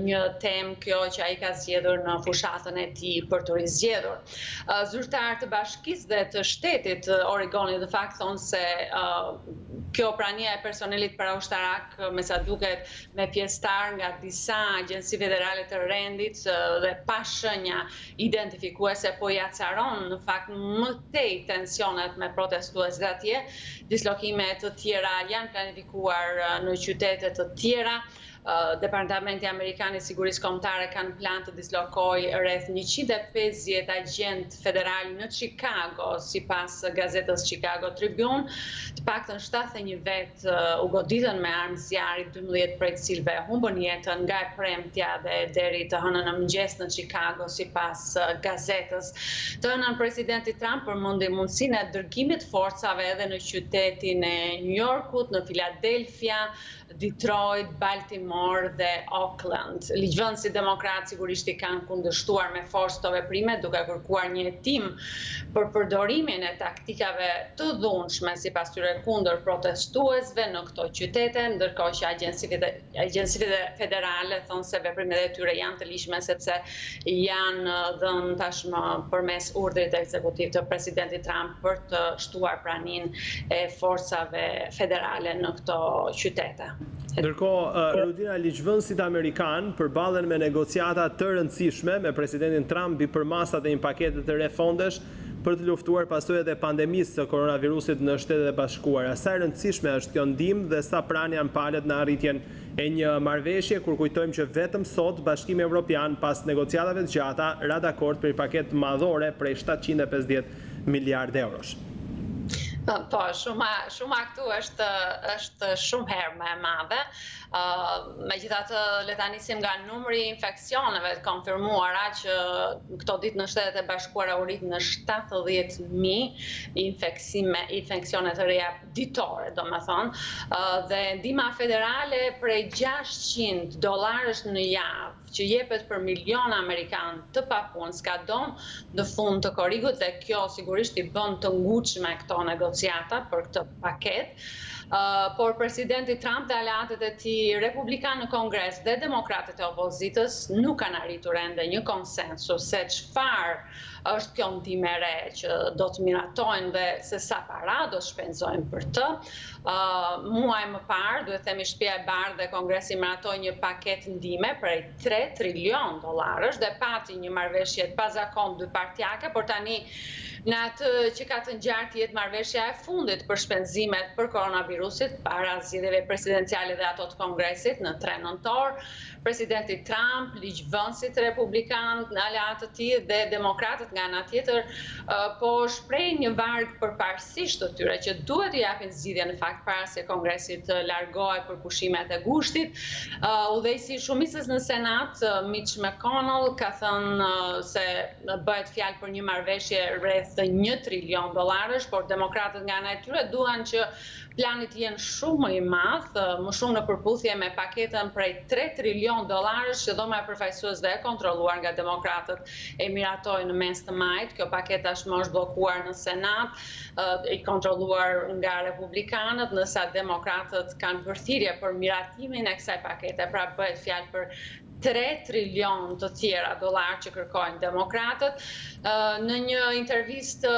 S12: një temë kjo që ai ka zgjedhur në fushatën e tij për të rizgjedhur. Zyrtarë të bashkisë dhe të shtetit Oregoni në fakt thonë se kjo prania e personelit paraushtarak me sa duket me pjesëtar nga disa agjenci federale të rendit dhe pa shenja identifikuese po ja caron në fakt më tej tensionet me protestuesit atje. Dislokime të tjera janë planifikuar në qytete të tjera. Departamenti Amerikan i Sigurisë Kombëtare kanë plan të dislokoj rreth 150 agent federal në Chicago, sipas gazetës Chicago Tribune. Të paktën 71 vet u goditën me armë zjarri, 12 prej të cilëve humbën jetën nga e premtja dhe deri të hënën në mëngjes në Chicago, sipas gazetës. Të hënën presidenti Trump përmendi mundësinë e dërgimit forcave edhe në qytetin e New Yorkut, në Philadelphia, Detroit, Baltimore dhe Auckland. Ligjvënësi demokrat sigurisht i kanë kundërshtuar me forcë këto veprime, duke kërkuar një hetim për përdorimin e taktikave të dhunshme sipas tyre kundër protestuesve në këto qytete, ndërkohë që agjencive federale thonë se veprimet e tyre janë të lishme sepse janë dhënë tashmë përmes urdhrit ekzekutiv të presidentit Trump për të shtuar praninë e forcave federale në këto qytete.
S2: Ndërkohë, Rudina, ligjvënësit amerikan përballen me negociata të rëndësishme me presidentin Trump mbi përmasat e një pakete të re fondesh për të luftuar pasojat e pandemisë së koronavirusit në Shtetet e Bashkuara. Sa e rëndësishme është kjo ndihmë dhe sa pranë janë palët në arritjen e një marrëveshje, kur kujtojmë që vetëm sot Bashkimi Evropian pas negociatave të gjata ra dakord për një paketë madhore prej 750 miliardë eurosh.
S12: Po, shuma këtu është shumë herë më e madhe. Megjithatë, le ta nisim nga numri i infeksioneve të konfirmuara që këto ditë në Shtetet e Bashkuara u rrit në 70.000 infeksione të reja ditore, domethënë, dhe ndihma federale prej $600 në javë që jepet për miliona amerikanë të papunë s'ka donë në fund të korrikut dhe kjo sigurisht i bën të ngushme këto negociata për këtë paket. Por presidenti Trump dhe aleatët e tij republikanë në Kongres dhe demokratët e opozitës nuk kanë arritur ende një konsensus se çfarë është kjo ndihmë e re që do të miratojnë dhe se sa para do të shpenzojnë për të. Muaj më parë, duhet themi Shtëpia e Bardhë dhe Kongresi miratoi një paket ndihme prej $3 trilion dhe pati një marrëveshje të pazakontë dypartjake, por tani në atë që ka të ngjartë jetë marrëveshja e fundit për shpenzimet për koronavirusit para zgjedhjeve presidenciale dhe ato të Kongresit në 3 nëntor, presidenti Trump, ligjvënësit republikanë, aleatët e tij dhe demokratët nga ana tjetër po shprehin një varg përparësisht të tyre që duhet të japin zgjidhje në fakt para se Kongresi të largohet për pushimet e gushtit. Udhëheqësi i shumicës në Senat, Mitch McConnell, ka thënë se bëhet fjalë për një marrëveshje rreth $1 trilion, por demokratët nga ana e tyre duan që plani të jenë shumë më i madh, më shumë në përputhje me paketën prej $3 trilion që dhoma e përfaqësuesve e kontrolluar nga demokratët e miratoi në mes të majit. Kjo paketë tashmë është bllokuar në Senat, i kontrolluar nga republikanët, ndërsa demokratët kanë përthirrje për miratimin e kësaj pakete, pra bëhet fjalë për $3 trilion të tjera dollar që kërkojnë demokratët. Në një intervistë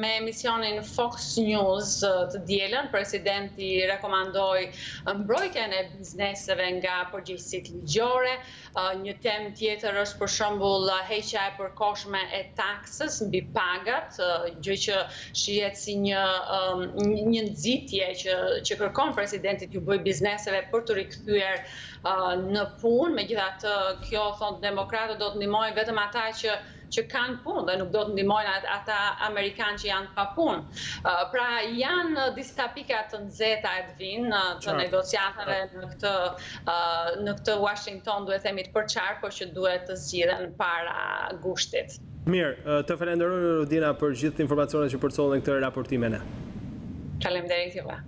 S12: me emisionin Fox News të dielën, presidenti rekomandoi mbrojtjen e bizneseve nga përgjegjësitë ligjore. Një temë tjetër është për shembull heqja e përkohshme e taksës mbi pagat, gjë që shihet si një nxitje që kërkon presidenti t'ju bëjë bizneseve për të rikthyer në punë. Megjithatë, kjo thonë demokratët do të ndihmojnë vetëm ata që kanë punë dhe nuk do të ndihmojnë ata amerikanë që janë pa punë. Pra janë disa pika të nxehta Edvin të negociatave në këtë Washington, duhet themi të përçarë, por që duhet të zgjidhen para gushtit.
S2: Mirë, të falenderoj Rudina për gjithë informacionet që përcollën këtë raportim e ne.
S12: Faleminderit juve.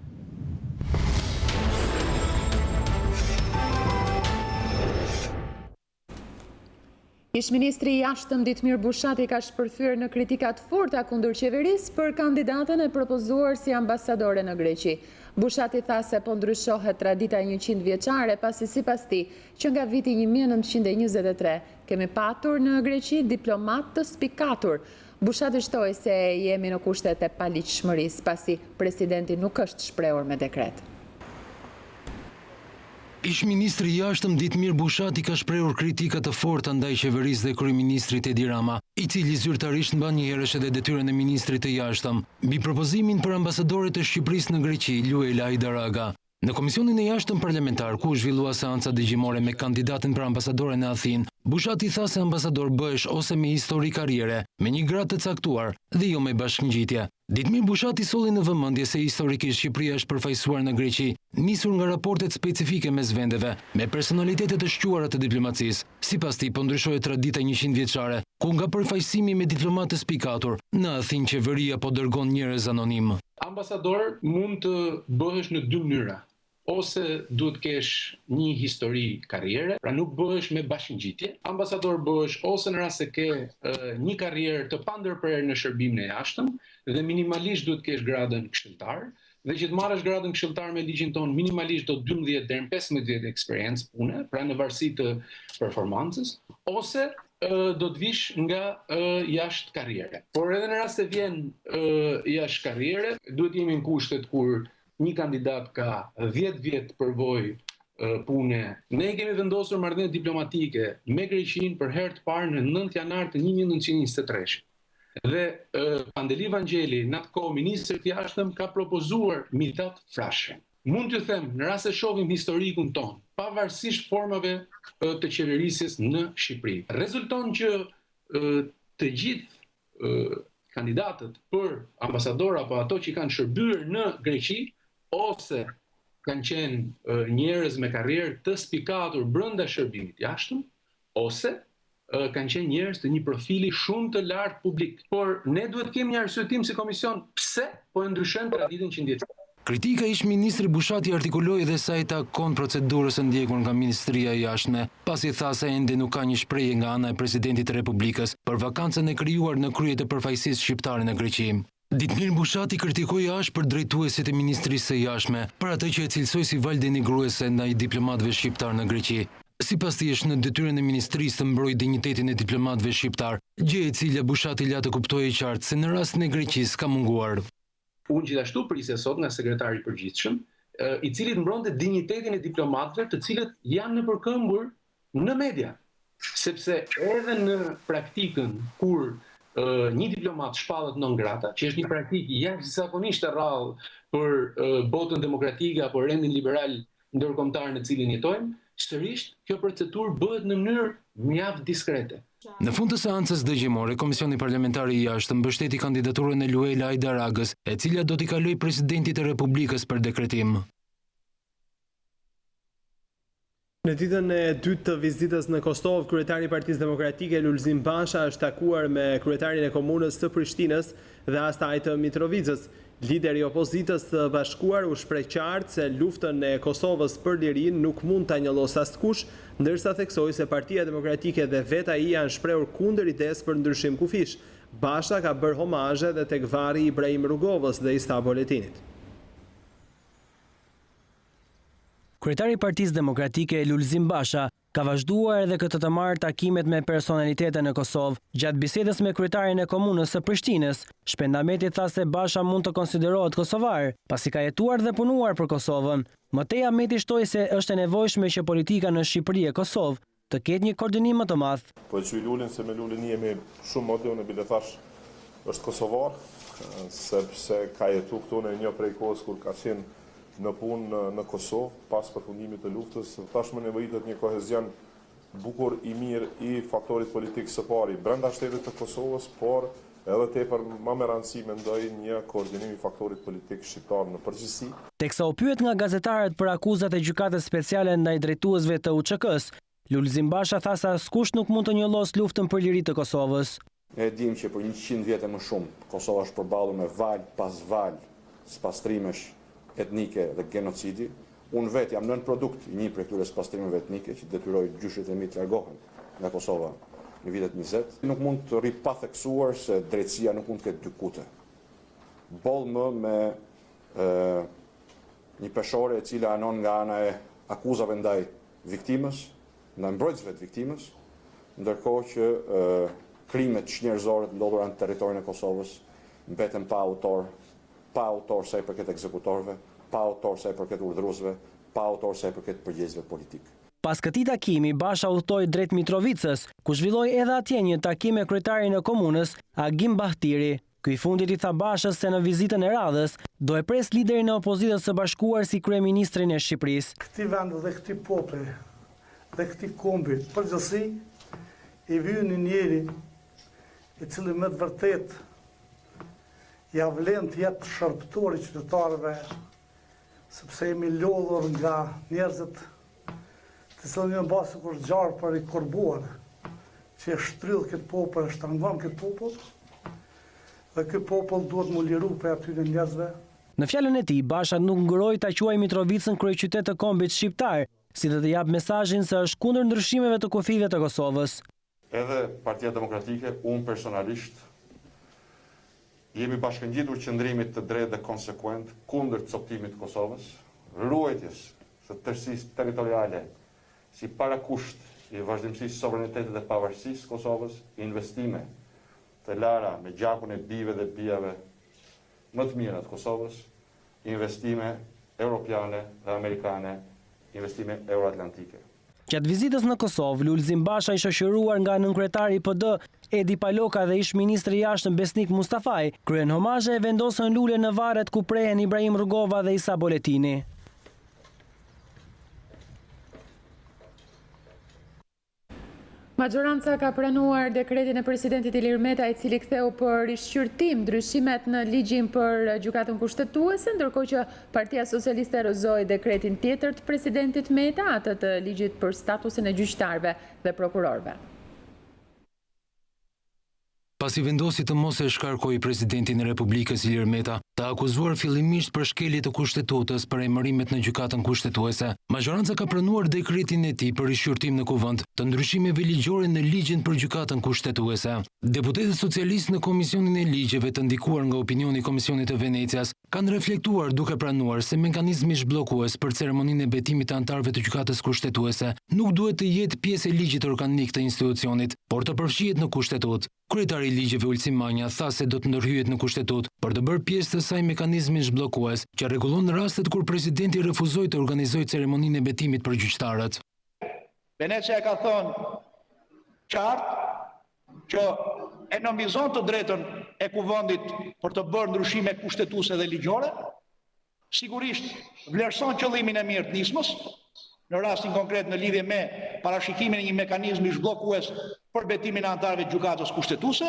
S1: Ish-ministri i jashtëm Ditmir Bushati ka shpërthyer në kritikat forta kundër qeverisë për kandidatën e propozuar si ambasadore në Greqi. Bushati tha se po ndryshohet tradita 100 vjeçare pasi sipas tij që nga viti 1923 kemi patur në Greqi diplomat të spikatur. Bushati shtoi se jemi në kushtet e paligjshmërisë pasi presidenti nuk është shprehur me dekret.
S6: Ish-ministri i jashtëm Ditmir Bushati ka shprehur kritika të forta ndaj qeverisë dhe kryeministrit Edi Rama, i cili zyrtarisht mban njerësh edhe detyrën e ministrit të jashtëm, mbi propozimin për ambasadore të Shqipërisë në Greqi, Luela Aidaraga. Në komisionin e jashtëm parlamentar, ku u zhvillua seanca dëgjimore me kandidatin për ambasadore në Athinë, Bushati tha se ambasador bëhesh ose me histori karriere, me një gradë të caktuar dhe jo me bashkëngjitje. Ditmir Bushati solli në vëmendje se historikisht Shqipëria është përfaqësuar në Greqi, nisur nga raportet specifike mes vendeve, me personalitete të shquara të diplomacisë. Sipas tij po ndryshohet tradita 100 vjeçare, ku nga përfaqësimi me diplomatë spikatur, në Athinë qeveria po dërgon njerëz anonim.
S13: Ambasador mund të bëhesh në dy mënyra. Ose duhet kesh një histori karriere, pra nuk bëhesh me bashkëngjitje. Ambasador bëhesh ose në rast se ke një karrierë të pandërprerë në shërbimin e jashtëm dhe minimalisht duhet kesh gradën këshilltar, dhe që të marrësh gradën këshilltar me ligjin ton minimalisht do 12 deri në 15 vjet eksperiencë pune, pra në varësi të performancës, ose do të vish nga jashtë karriere. Por edhe në rast se vjen jashtë karriere, duhet jemi në kushtet kur një kandidat ka 10 vjet përvojë pune. Ne kemi vendosur marrëdhënie diplomatike me Greqinë për herë të parë në 9 janar të 1923. Dhe Pandeli Vangjeli, në atë kohë ministri i jashtëm, ka propozuar Mithat Frashën. Mund t'ju them, në rast se shohim historikun ton, pavarësisht formave të qeverisjes në Shqipëri, rezulton që të gjithë kandidatët për ambasador apo ato që kanë shërbyer në Greqi ose kanë qenë njerëz me karrierë të spikatur brenda shërbimit jashtëm, ose kanë qenë njerëz të një profili shumë të lartë publik. Por ne duhet kemi një arsyetim si komision pse po e ndryshojnë traditën 100 vjeçare.
S6: Kritika ish-ministri Bushati artikuloi edhe sa i takon procedurës së ndjekur nga Ministria e Jashtme, pasi tha se ende nuk ka një shprehje nga ana e presidentit të Republikës për vakancën e krijuar në krye të përfaqësisë shqiptare në Greqi. Ditmir Bushati kritikoi ashpër drejtuesit e Ministrisë së Jashtme për atë që e cilësoi si valë denigruese ndaj diplomatëve shqiptar në Greqi. Sipas tij është në detyrën e ministrisë të mbrojë dinjitetin e diplomatëve shqiptar, gjë e cila Bushati la të kuptojë qartë se në rastin e Greqisë ka munguar.
S13: Unë gjithashtu prisja sot nga sekretari i përgjithshëm, i cili mbronte dinjitetin e diplomatëve të cilët janë në përkëmbur në media. Sepse edhe në praktikën kur një diplomat shpallet non grata, që është një praktikë jashtëzakonisht e rrallë për botën demokratike apo rendin liberal ndërkombëtar në cilin jetojmë, sërish kjo procedurë bëhet në mënyrë mjaft diskrete.
S6: Në fund të seancës dëgjimore, Komisioni Parlamentar i Jashtëm mbështeti kandidaturën e Luela Aidaragës, e cila do t'i kalojë presidentit të Republikës për dekretim.
S2: Në ditën e dytë të vizitës në Kosovë, kryetari i Partisë Demokratike Lulzim Basha është takuar me kryetarin e komunës të Prishtinës dhe asaj të Mitrovicës. Lideri i opozitës të bashkuar u shpreh qartë se luftën e Kosovës për lirinë nuk mund ta njollos askush, ndërsa theksoi se Partia Demokratike dhe vetë ai janë shprehur kundër idesë për ndryshim kufish. Basha ka bërë homazhe dhe tek varri Ibrahim Rugovës dhe i sta boletinit.
S14: Kryetari i Partisë Demokratike Lulzim Basha ka vazhduar edhe këtë të marrë takimet me personalitete në Kosovë. Gjatë bisedës me kryetarin e komunës së Prishtinës, Shpendameti tha se Basha mund të konsiderohet kosovar, pasi ka jetuar dhe punuar për Kosovën. Mëtej Ahmeti shtoi se është e nevojshme që politika në Shqipëri e Kosovë të ketë një koordinim më të madh.
S15: Po e quaj Lulin se me Lulin jemi shumë modern, bile thash është kosovar, sepse ka jetu këtu në një prej kohës kur ka qenë në punë në Kosovë, pas përfundimit të luftës, tashmë nevojitet një kohezion bukur i mirë i faktorit politik së pari brenda shtetit të Kosovës, por edhe tepër më me rëndësi mendoj një koordinim i faktorit politik shqiptar në përgjithësi.
S14: Teksa u pyet nga gazetarët për akuzat e gjykatës speciale ndaj drejtuesve të UÇK-s, Lulzim Basha tha se askush nuk mund të njollos luftën për liri të Kosovës.
S16: Ne dim që për 100 vjet e më shumë Kosova është përballur me val pas val spastrimesh etnike dhe genocidi. Unë vetë jam nën produkt i një prej këtyre spastrimeve etnike që detyroi gjyshët e mi të largohen nga Kosova në vitet 20. Nuk mund të rri pa theksuar se drejtësia nuk mund të ketë dy kute. Boll më me një peshore e cila anon nga ana e akuzave ndaj viktimës, ndaj mbrojtësve të viktimës, ndërkohë që krimet çnjerëzore të ndodhura në territorin e Kosovës mbeten pa autor sa i përket ekzekutorëve, pa autor sa i përket urdhëruesve, pa autor sa i përket përgjegjësve politik.
S14: Pas këtij takimi, Basha udhtoi drejt Mitrovicës, ku zhvilloi edhe atje një takim me kryetarin e komunës, Agim Bahtiri. Ky i fundit i tha Bashës se në vizitën e radhës do e pres liderin e opozitës së bashkuar si kryeministrin e Shqipërisë.
S17: Këtij vendi dhe këtij populli dhe këtij kombi përgjithësi i vjen një njeri i cili me të vërtet ja vlen të jetë shërbëtor i qytetarëve, sepse jemi lodhur nga njerëzit të cilën në basë kur gjarë për i korbuar, që e shtrydh këtë popull, e shtangon këtë popull, dhe këtë popull duhet më liru për atyre njerëzve.
S14: Në fjalën e tij, Basha nuk ngëroi ta quajë Mitrovicën kryeqytet të kombit shqiptar, si dhe të jap mesazhin se është kundër ndryshimeve të kufive të Kosovës.
S16: Edhe Partia Demokratike, unë personalisht, jemi bashkëngjitur qëndrimit të drejtë dhe konsekuent kundër coptimit të Kosovës, ruajtjes së tërësisë territoriale si parakusht i vazhdimësisë sovranitetit dhe pavarësisë Kosovës, investime të lara me gjakun e bijve dhe bijave më të mira të Kosovës, investime europiane dhe amerikane, investime euroatlantike.
S14: Gjatë vizitës në Kosovë, Lulzim Basha i shoqëruar nga nënkryetari i PD Edi Paloka dhe ish ministri i jashtëm Besnik Mustafaj, kryen homazhe e vendosën lule në varret ku prehen Ibrahim Rugova dhe Isa Boletini.
S1: Majoranca ka pranuar dekretin e presidentit Ilir Meta, i cili ktheu për rishqyrtim ndryshimet në ligjin për gjykatën kushtetuese, ndërkohë që Partia Socialiste rozoi dekretin tjetër të presidentit Meta, atë të ligjit për statusin e gjyqtarëve dhe prokurorëve.
S6: Pasi vendosi të mos e shkarkoj presidentin e Republikës Ilir Meta, të akuzuar fillimisht për shkelje të kushtetutës për emërimet në gjykatën kushtetuese, majoranca ka pranuar dekretin e tij për rishqyrtim në kuvend të ndryshimeve ligjore në ligjin për gjykatën kushtetuese. Deputetët socialistë në Komisionin e Ligjeve të ndikuar nga opinioni i Komisionit të Venecias kanë reflektuar duke pranuar se mekanizmi zhbllokues për ceremoninë e betimit të anëtarëve të gjykatës kushtetuese nuk duhet të jetë pjesë e ligjit organik të institucionit, por të përfshihet në kushtetutë. Kryetari i ligjeve Ulcim Manja tha se do të ndërhyjet në kushtetutë për të bërë pjesë të saj mekanizmin zhbllokues që rregullon rastet kur presidenti refuzoi të organizojë ceremoninë e betimit për gjyqtarët.
S8: Venecia ka thënë qartë që e nënvizon të drejtën e kuvendit për të bërë ndryshime kushtetuese dhe ligjore, sigurisht vlerëson qëllimin e mirë të nismës, në rastin konkret në lidhje me parashikimin e një mekanizmi zhbllokues për betimin e anëtarëve të gjykatës kushtetuese,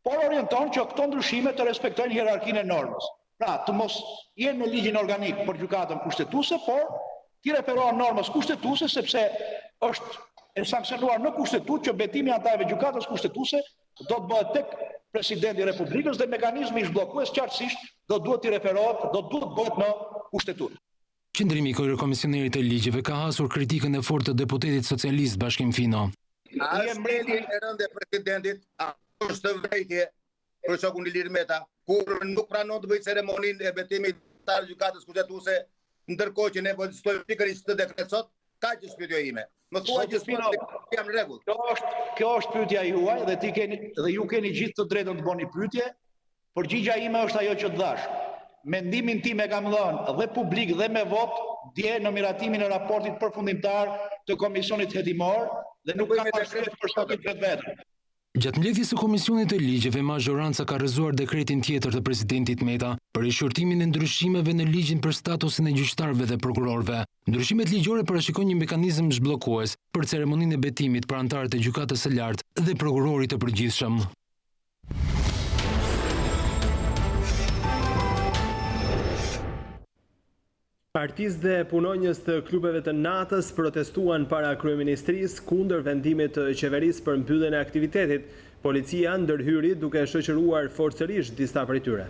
S8: por orienton që këto ndryshime të respektojnë hierarkinë e normës. Pra, të mos jenë në ligjin organik për gjykatën kushtetuese, por t'i referohen normës kushtetuese sepse është e sankcionuar në kushtetutë që betimi i anëtarëve të gjykatës kushtetuese do të bëhet tek presidenti i Republikës dhe mekanizmi zhbllokues qartësisht do duhet t'i referohet, do duhet bëhet në kushtetutë.
S6: Qendrimi i komisionerit të ligjeve ka hasur kritikën e fortë të deputetit socialist Bashkim Fino.
S18: A është mbreti e rëndë e presidentit, a është të vrejtje për shokun Ilir Meta, kur nuk pranon të bëjë ceremoninë e betimit të gjykatës kushtetuese, ndërkohë që ne vazhdojmë pikërisht të dekret sot, ka që shpytja ime. Më thuaj që jam në rregull.
S8: Kjo është pyetja juaj dhe ju keni gjithë të drejtën të bëni pyetje. Përgjigjja ime është ajo që të dash. Mendimin tim e kam dhënë dhe publik dhe me vot dje në miratimin e raportit përfundimtar të Komisionit Hetimor dhe nuk kam arsye për shkakun vetvetëm.
S6: Gjatë mbledhjes së Komisionit të Ligjeve, majoranca ka rrëzuar dekretin tjetër të presidentit Meta për rishqyrtimin e ndryshimeve në ligjin për statusin e gjyqtarëve dhe prokurorëve. Ndryshimet ligjore parashikojnë një mekanizëm zhbllokues për ceremoninë e betimit për anëtarët e gjykatës së lartë dhe prokurorit të përgjithshëm.
S2: Artistë dhe punonjës të klubeve të natës protestuan para kryeministrisë kundër vendimit të qeverisë për mbylljen e aktivitetit. Policia ndërhyri duke shoqëruar forcërisht disa prej tyre.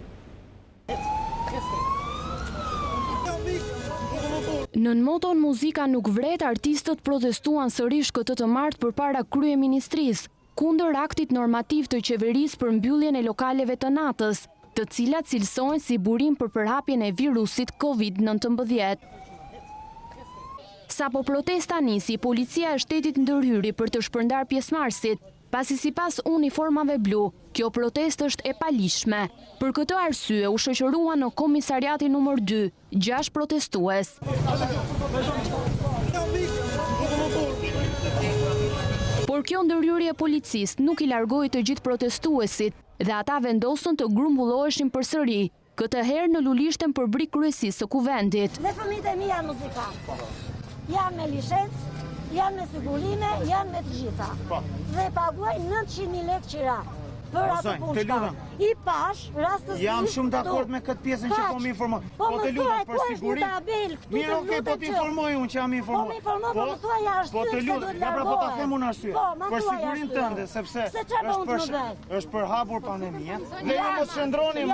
S3: Nën moton muzika nuk vret, artistët protestuan sërish këtë të martë përpara kryeministrisë,
S19: kundër aktit normativ të qeverisë për mbylljen e lokaleve të natës, të cilat cilësohen si burim për përhapjen e virusit COVID-19. Sapo protesta nisi, policia e shtetit ndërhyri për të shpërndar pjesëmarrësit, pasi sipas uniformave blu, kjo protestë është e palishme. Për këtë arsye u shoqëruan në komisariatin numër 2, 6 protestues. Por kjo ndërhyrje policisë nuk i largoi të gjithë protestuesit dhe ata vendosën të grumbulloheshin përsëri, këtë herë në Lulishten për brik kryesisë së kuvendit.
S20: Dhe fëmijët e mi janë muzikantë. Janë me licencë, janë me sigurime, janë me të gjitha. Dhe paguaj 900.000 lekë qira për atë punë. I pash, rastësisht...
S21: Jam shumë dakord me këtë pjesën që po më informoj.
S20: Po të lutem për sigurim.
S21: Mirë, okay, po të informoj unë që jam informuar.
S20: Po më informoj, po më thuaj arsye se do të largohet.
S21: Po ta them unë arsye. Për sigurim tënde, sepse është përhapur pandemia. Ne mos qëndronim.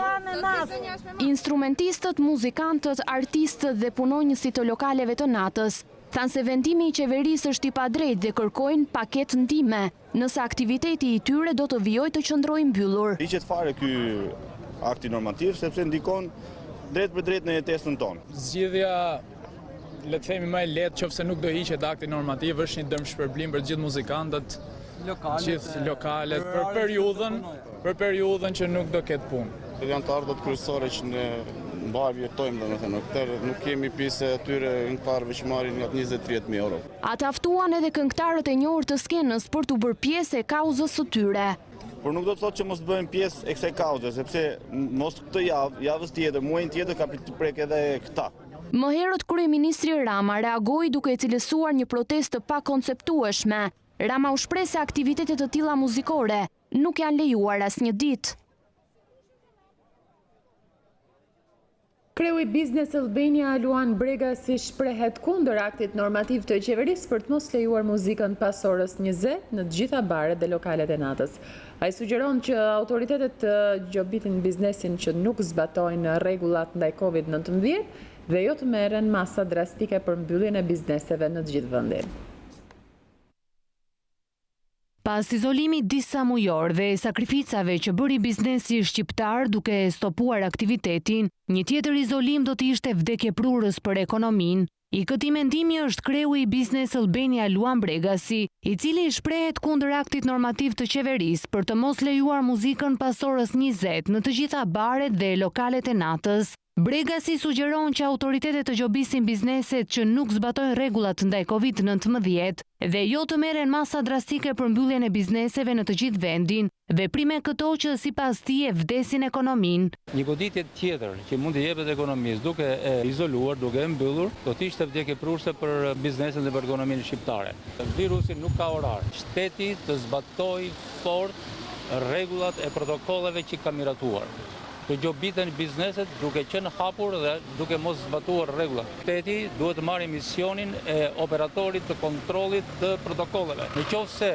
S19: Instrumentistët, muzikantët, artistët dhe punonjësit të lokaleve të natës thanë se vendimi i qeverisë është i padrejtë dhe kërkojnë paketë ndihme, nëse aktiviteti i tyre do të vijojë të qëndrojë mbyllur.
S22: Hiqet fare ky akti normativ sepse ndikon drejt për drejt në jetesën tonë.
S23: Zgjidhja, le të themi më e lehtë, qofse nuk do hiqet akti normativ, është një dëmshpërblim për gjithë muzikantët, gjithë lokalet për periudhën që nuk do ketë punë.
S22: Janë të ardhët kryesore që në mbajmë jetojmë, domethënë, këtër nuk kemi pjesë atyre këngëtarëve që marrin nga 20-30.000 euro.
S19: Ata ftuan edhe këngëtarët e njohur të skenës për të bërë pjesë e kauzës së tyre.
S22: Por nuk do të thotë që mos të bëjmë pjesë e kësaj kauze, sepse mos këtë javës tjetër, muajin tjetër ka të prek edhe këta.
S19: Më herët kryeministri Rama reagoi duke cilësuar një protestë të pakonceptueshme. Rama u shpreh se aktivitetet të tilla muzikore nuk janë lejuar asnjë ditë.
S1: Kreu i Business Albania Luan Brega si shprehet kundër aktit normativ të qeverisë për të mos lejuar muzikën pas orës 20 në të gjitha baret dhe lokalet e natës. Ai sugjeron që autoritetet të gjobitin biznesin që nuk zbatojnë rregullat ndaj COVID-19 dhe jo të merren masa drastike për mbylljen e bizneseve në të gjithë vendin.
S11: Pas izolimit disa mujor dhe sakrificave që bëri biznesi shqiptar duke stopuar aktivitetin, një tjetër izolim do të ishte vdekje prurës për ekonominë. I këtij mendimi është kreu i Business Albania Luan Bregasi, i cili shprehet kundër aktit normativ të qeverisë për të mos lejuar muzikën pas orës 20 në të gjitha baret dhe lokalet e natës. Bregasi sugjeron që autoritetet të gjobisin bizneset që nuk zbatojnë rregullat ndaj COVID-19 dhe jo të merren masa drastike për mbylljen e bizneseve në të gjithë vendin, veprime këto që sipas tij vdesin ekonominë.
S24: Një goditje tjetër që mund të jepet ekonomisë duke e izoluar, duke e mbyllur, do të ishte vdekje prurëse për biznesin dhe për ekonominë shqiptare. Virusi nuk ka orar. Shteti të zbatojë fort rregullat e protokolleve që ka miratuar. Të gjobiten bizneset duke qenë hapur dhe duke mos zbatuar rregullat. Shteti duhet të marrë misionin e operatorit të kontrollit të protokolleve. Në qoftë se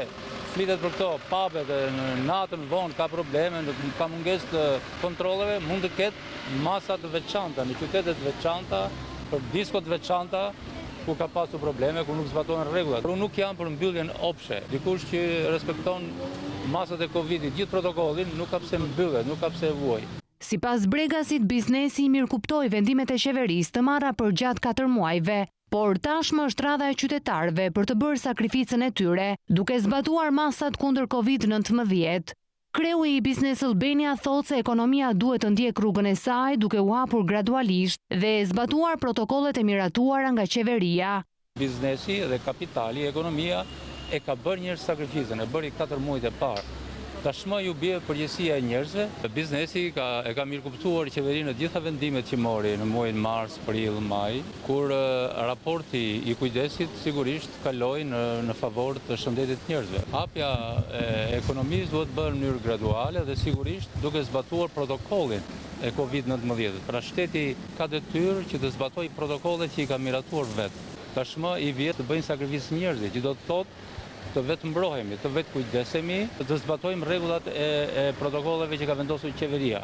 S24: flitet për këto, pabet në natën vonë ka probleme, ka mungesë të kontrolleve, mund të ketë masa të veçanta në qytete të veçanta, për disko të veçanta, ku ka pasur probleme, ku nuk zbatohen rregullat. Por nuk jam për mbylljen opshe. Dikush që respekton masat e Covidit, gjithë protokollin, nuk ka pse mbyllet, nuk ka pse vuajë.
S11: Sipas Bregasit, biznesi mirëkuptoi vendimet e qeverisë të marra për gjatë 4 muajve, por tashmë është radha e qytetarëve për të bërë sakrificën e tyre, duke zbatuar masat kundër COVID-19. Kreu i Business Albania thotë se ekonomia duhet të ndjek rrugën e saj duke u hapur gradualisht dhe zbatuar protokollet e miratuara nga qeveria.
S24: Biznesi dhe kapitali, ekonomia e ka bërë një sakrificën, e bëri 4 muajt e parë. Tashmë ju bie përgjegjësia e njerëzve. Biznesi e ka mirëkuptuar qeverinë në gjitha vendimet që mori në muajin mars, prill, maj, kur raporti i kujdesit sigurisht kaloi në favor të shëndetit të njerëzve. Hapja e ekonomisë duhet bërë në mënyrë graduale dhe sigurisht duke zbatuar protokollin e COVID-19. Pra shteti ka detyrë që të zbatojë protokollet që i ka miratuar vetë. Tashmë i vjen të bëjnë sakrificë njerëzit, që do të thotë të vetë mbrohemi, të vetë kujdesemi, të zbatojmë rregullat e protokolleve që ka vendosur qeveria.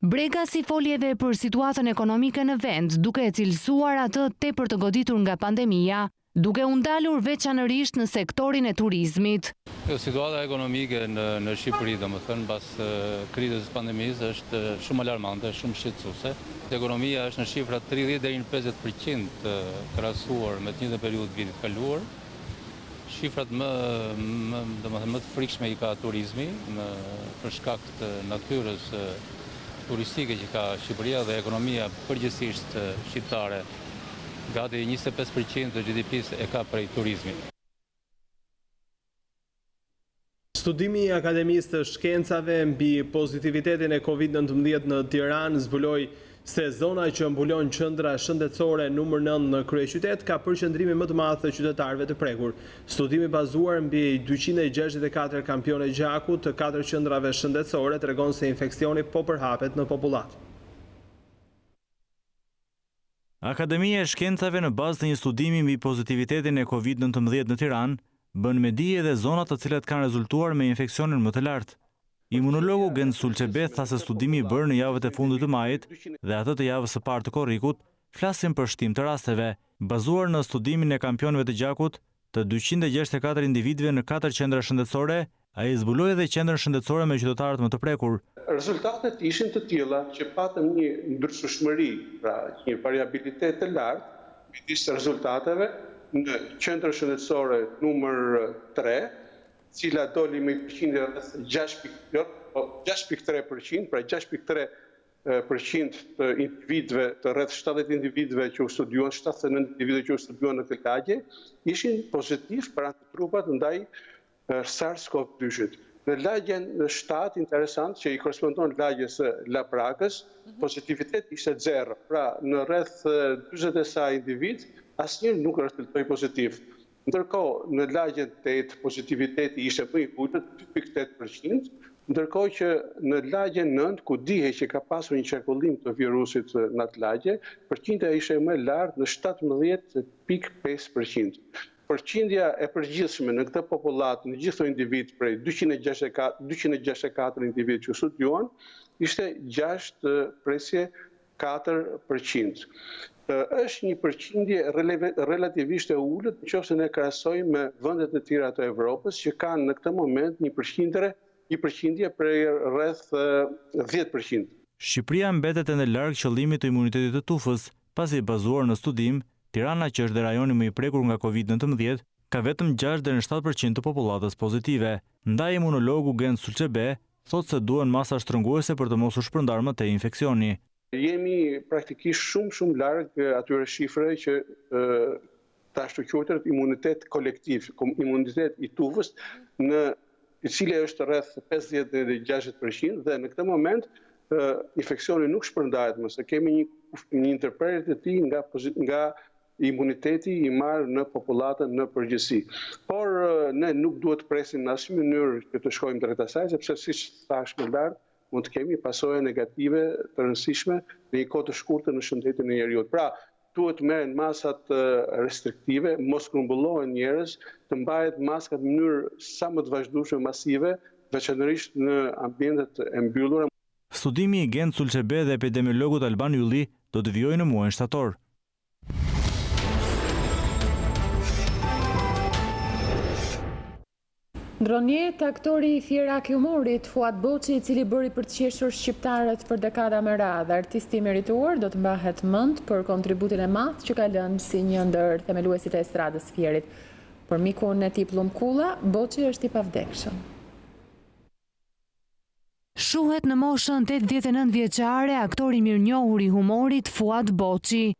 S11: Bregasi foli edhe për situatën ekonomike në vend, duke e cilësuar atë tepër të goditur nga pandemia
S19: duke u ndalur veçanërisht në sektorin e turizmit.
S24: Situata ekonomike në Shqipëri, domethënë, pas krizës së pandemisë është shumë alarmante, shumë shqetësuese. Ekonomia është në shifra 30 deri në 50% krahasuar me të njëjtën periudhë vitit kaluar. Shifrat më të frikshme i ka turizmi, për shkak të natyrës turistike që ka Shqipëria dhe ekonomia përgjithsisht shqiptare. Gati 25% të GDP-s e ka prej turizmit.
S2: Studimi i Akademisë të Shkencave mbi pozitivitetin e Covid-19 në Tiranë zbuloi se zona që mbulon qendra shëndetësore numër 9 në kryeqytet ka përqendrimin më të madh të qytetarëve të prekur. Studimi bazuar mbi 264 kampione gjaku të 4 qendrave shëndetësore tregon se infeksioni po përhapet në popullat.
S4: Akademia e Shkencave në bazë të një studimi mbi pozitivitetin e Covid-19 në Tiranë bën me dije edhe zonat të cilat kanë rezultuar me infeksionin më të lartë. Imunologu Gent Sulçebet tha se studimi i bërë në javët e fundit të majit dhe atë të javës së parë të korrikut flasin për shtim të rasteve, bazuar në studimin e kampionëve të gjakut të 264 individëve në 4 qendra shëndetësore, ai zbuloi edhe qendrën shëndetësore me qytetarët më të prekur.
S13: Rezultatet ishin të tilla që patëm një ndryshmëri, pra një variabilitet të lartë midis rezultateve në qendrën shëndetësore numër 3, cila doli me përqindje rreth 6.3%, pra 6.3% të individëve, të rreth 70 individëve që u studiuan, 79 individëve që u studiuan në këtë lagje, ishin pozitiv për antitrupat ndaj SARS-CoV-2-shit. Në lagjen 7, interesant, që i korespondon lagjes së Laprakës, pozitivitet ishte 0. Pra, në rreth 40 e sa individ, asnjëri nuk rezultoi pozitiv. Ndërkohë, në lagjen 8, pozitiviteti ishte më i ulët, 2.8%, ndërkohë që në lagjen 9, ku dihet që ka pasur një qarkullim të virusit në atë lagje, përqindja ishte më e lartë në 17.5%. Përqindja e përgjithshme në këtë popullat, në gjithë individ prej 264 individ që studiuan, ishte 6.4%. Është një përqindje relativisht e ulët nëse ne krahasojmë me vendet e tjera të Evropës që kanë në këtë moment një përqindje prej rreth 10%.
S4: Shqipëria mbetet ende larg qëllimit të imunitetit të tufës, pasi bazuar në studim, Tirana, që është dhe rajoni më i prekur nga Covid-19, ka vetëm 6 deri në 7% të popullatës pozitive. Ndaj imunologu Gent Sulçebet thotë se duhen masa shtrënguese për të mos u shpërndar më tej infeksioni.
S13: Jemi praktikisht shumë larg atyre shifrave që tashtu quhet imunitet kolektiv, imunitet i tufës, i cili është rreth 50-60% dhe në këtë moment infeksioni nuk shpërndahet më, se kemi një interpretet të tij nga imuniteti i marrë në popullatën në përgjithësi. Por ne nuk duhet presim në asnjë mënyrë që të shkojmë drejt asaj, sepse siç thash më lart, mund të kemi pasoja negative të rëndësishme në një kohë të shkurtër në shëndetin e njerëzit. Pra, duhet merren masat restriktive, mos grumbullohen njerëz, të mbahet maskat në mënyrë sa më të vazhdueshme, masive, veçanërisht në ambientet e mbyllura.
S4: Studimi i Gent Sulçebet dhe epidemiologut Alban Ylli do të vijojë në muajin shtator.
S1: Ndronjet aktori i Fierak i Humorit Fuad Boçi, i cili bëri për të qeshur shqiptarët për dekada me radhë, artisti merituar, do të mbahet mend për kontributin e madh që ka lënë si një ndër themeluesit e estradës Fierit. Për mikun e tij Pllumkulla, Boçi është i pavdekshëm.
S3: Shuhet në moshën 89 vjeçare aktori mirënjohur i humorit Fuad Boçi.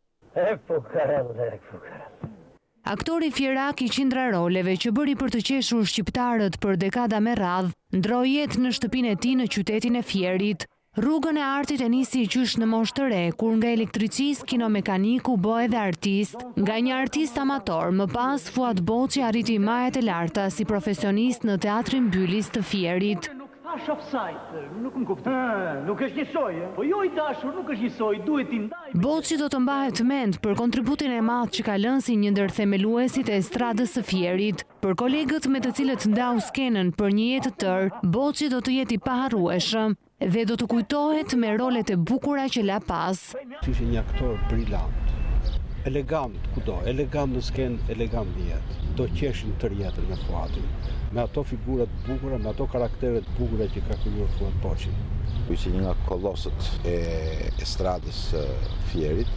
S3: Aktori Fierak i qindra roleve që bëri për të qeshur shqiptarët për dekada me radhë, ndroi jetë në shtëpinë e tij në qytetin e Fierit. Rrugën e artit e nisi qysh në moshë të re, kur nga elektricist kinomekaniku bë edhe artist. Nga një artist amator, më pas Fuad Boçi arriti majet e larta si profesionist në teatrin Bylis të Fierit.
S5: Thash offside, nuk më kupton. Nuk është njësoj, po jo i dashur, nuk është njësoj, duhet i ndaj.
S3: Boçi do të mbahet mend për kontributin e madh që ka lënë si një ndër themeluesit e estradës së Fierit. Për kolegët me të cilët ndau skenën për një jetë të tërë, Boçi do të jetë i paharrueshëm dhe do të kujtohet me rolet e bukura që la pas.
S7: Ishte një aktor brillant. elegant kudo, elegant në skenë, elegant në jetë. Do qeshin tër jetën me Fuadin, me ato figurat bukura, me ato karakteret bukura që ka krijuar Fuad Boçi.
S9: Ishte një nga kolosët e estradës Fierit.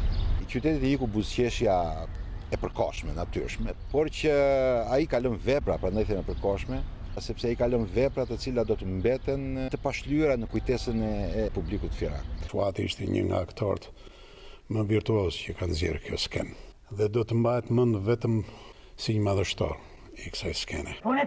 S9: Qytetit i iku buzëqeshja e përkohshme, natyrshme, por që ai ka lënë vepra, prandaj them e përkohshme, sepse ai ka lënë vepra të cilat do të mbeten të pashlyera në kujtesën e publikut fierar.
S10: Fuati ishte një nga aktorët më virtuoz që kanë nxjerrë kjo skenë dhe do të mbahet mend vetëm si një madhështor i kësaj skene.
S5: Punë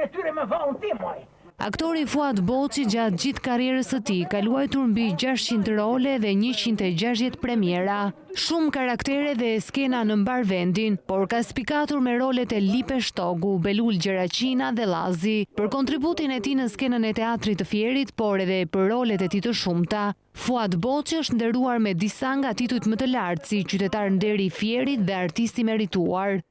S5: e tyre me vallën tim, moj.
S12: Aktori Fuad Boçi gjatë gjithë karrierës së tij ka luajtur mbi 600 role dhe 160 premiera. Shumë karaktere dhe skena në mbar vendin, por ka spikatur me rolet e Lipe Shtogu, Belul Gjeraqina dhe Llazi, për kontributin e tij në skenën e teatrit të Fierit, por edhe për rolet e tij të shumta. Fuad Boçi është nderuar me disa nga titujt më të lartë si qytetar nderi i Fierit dhe artist i merituar.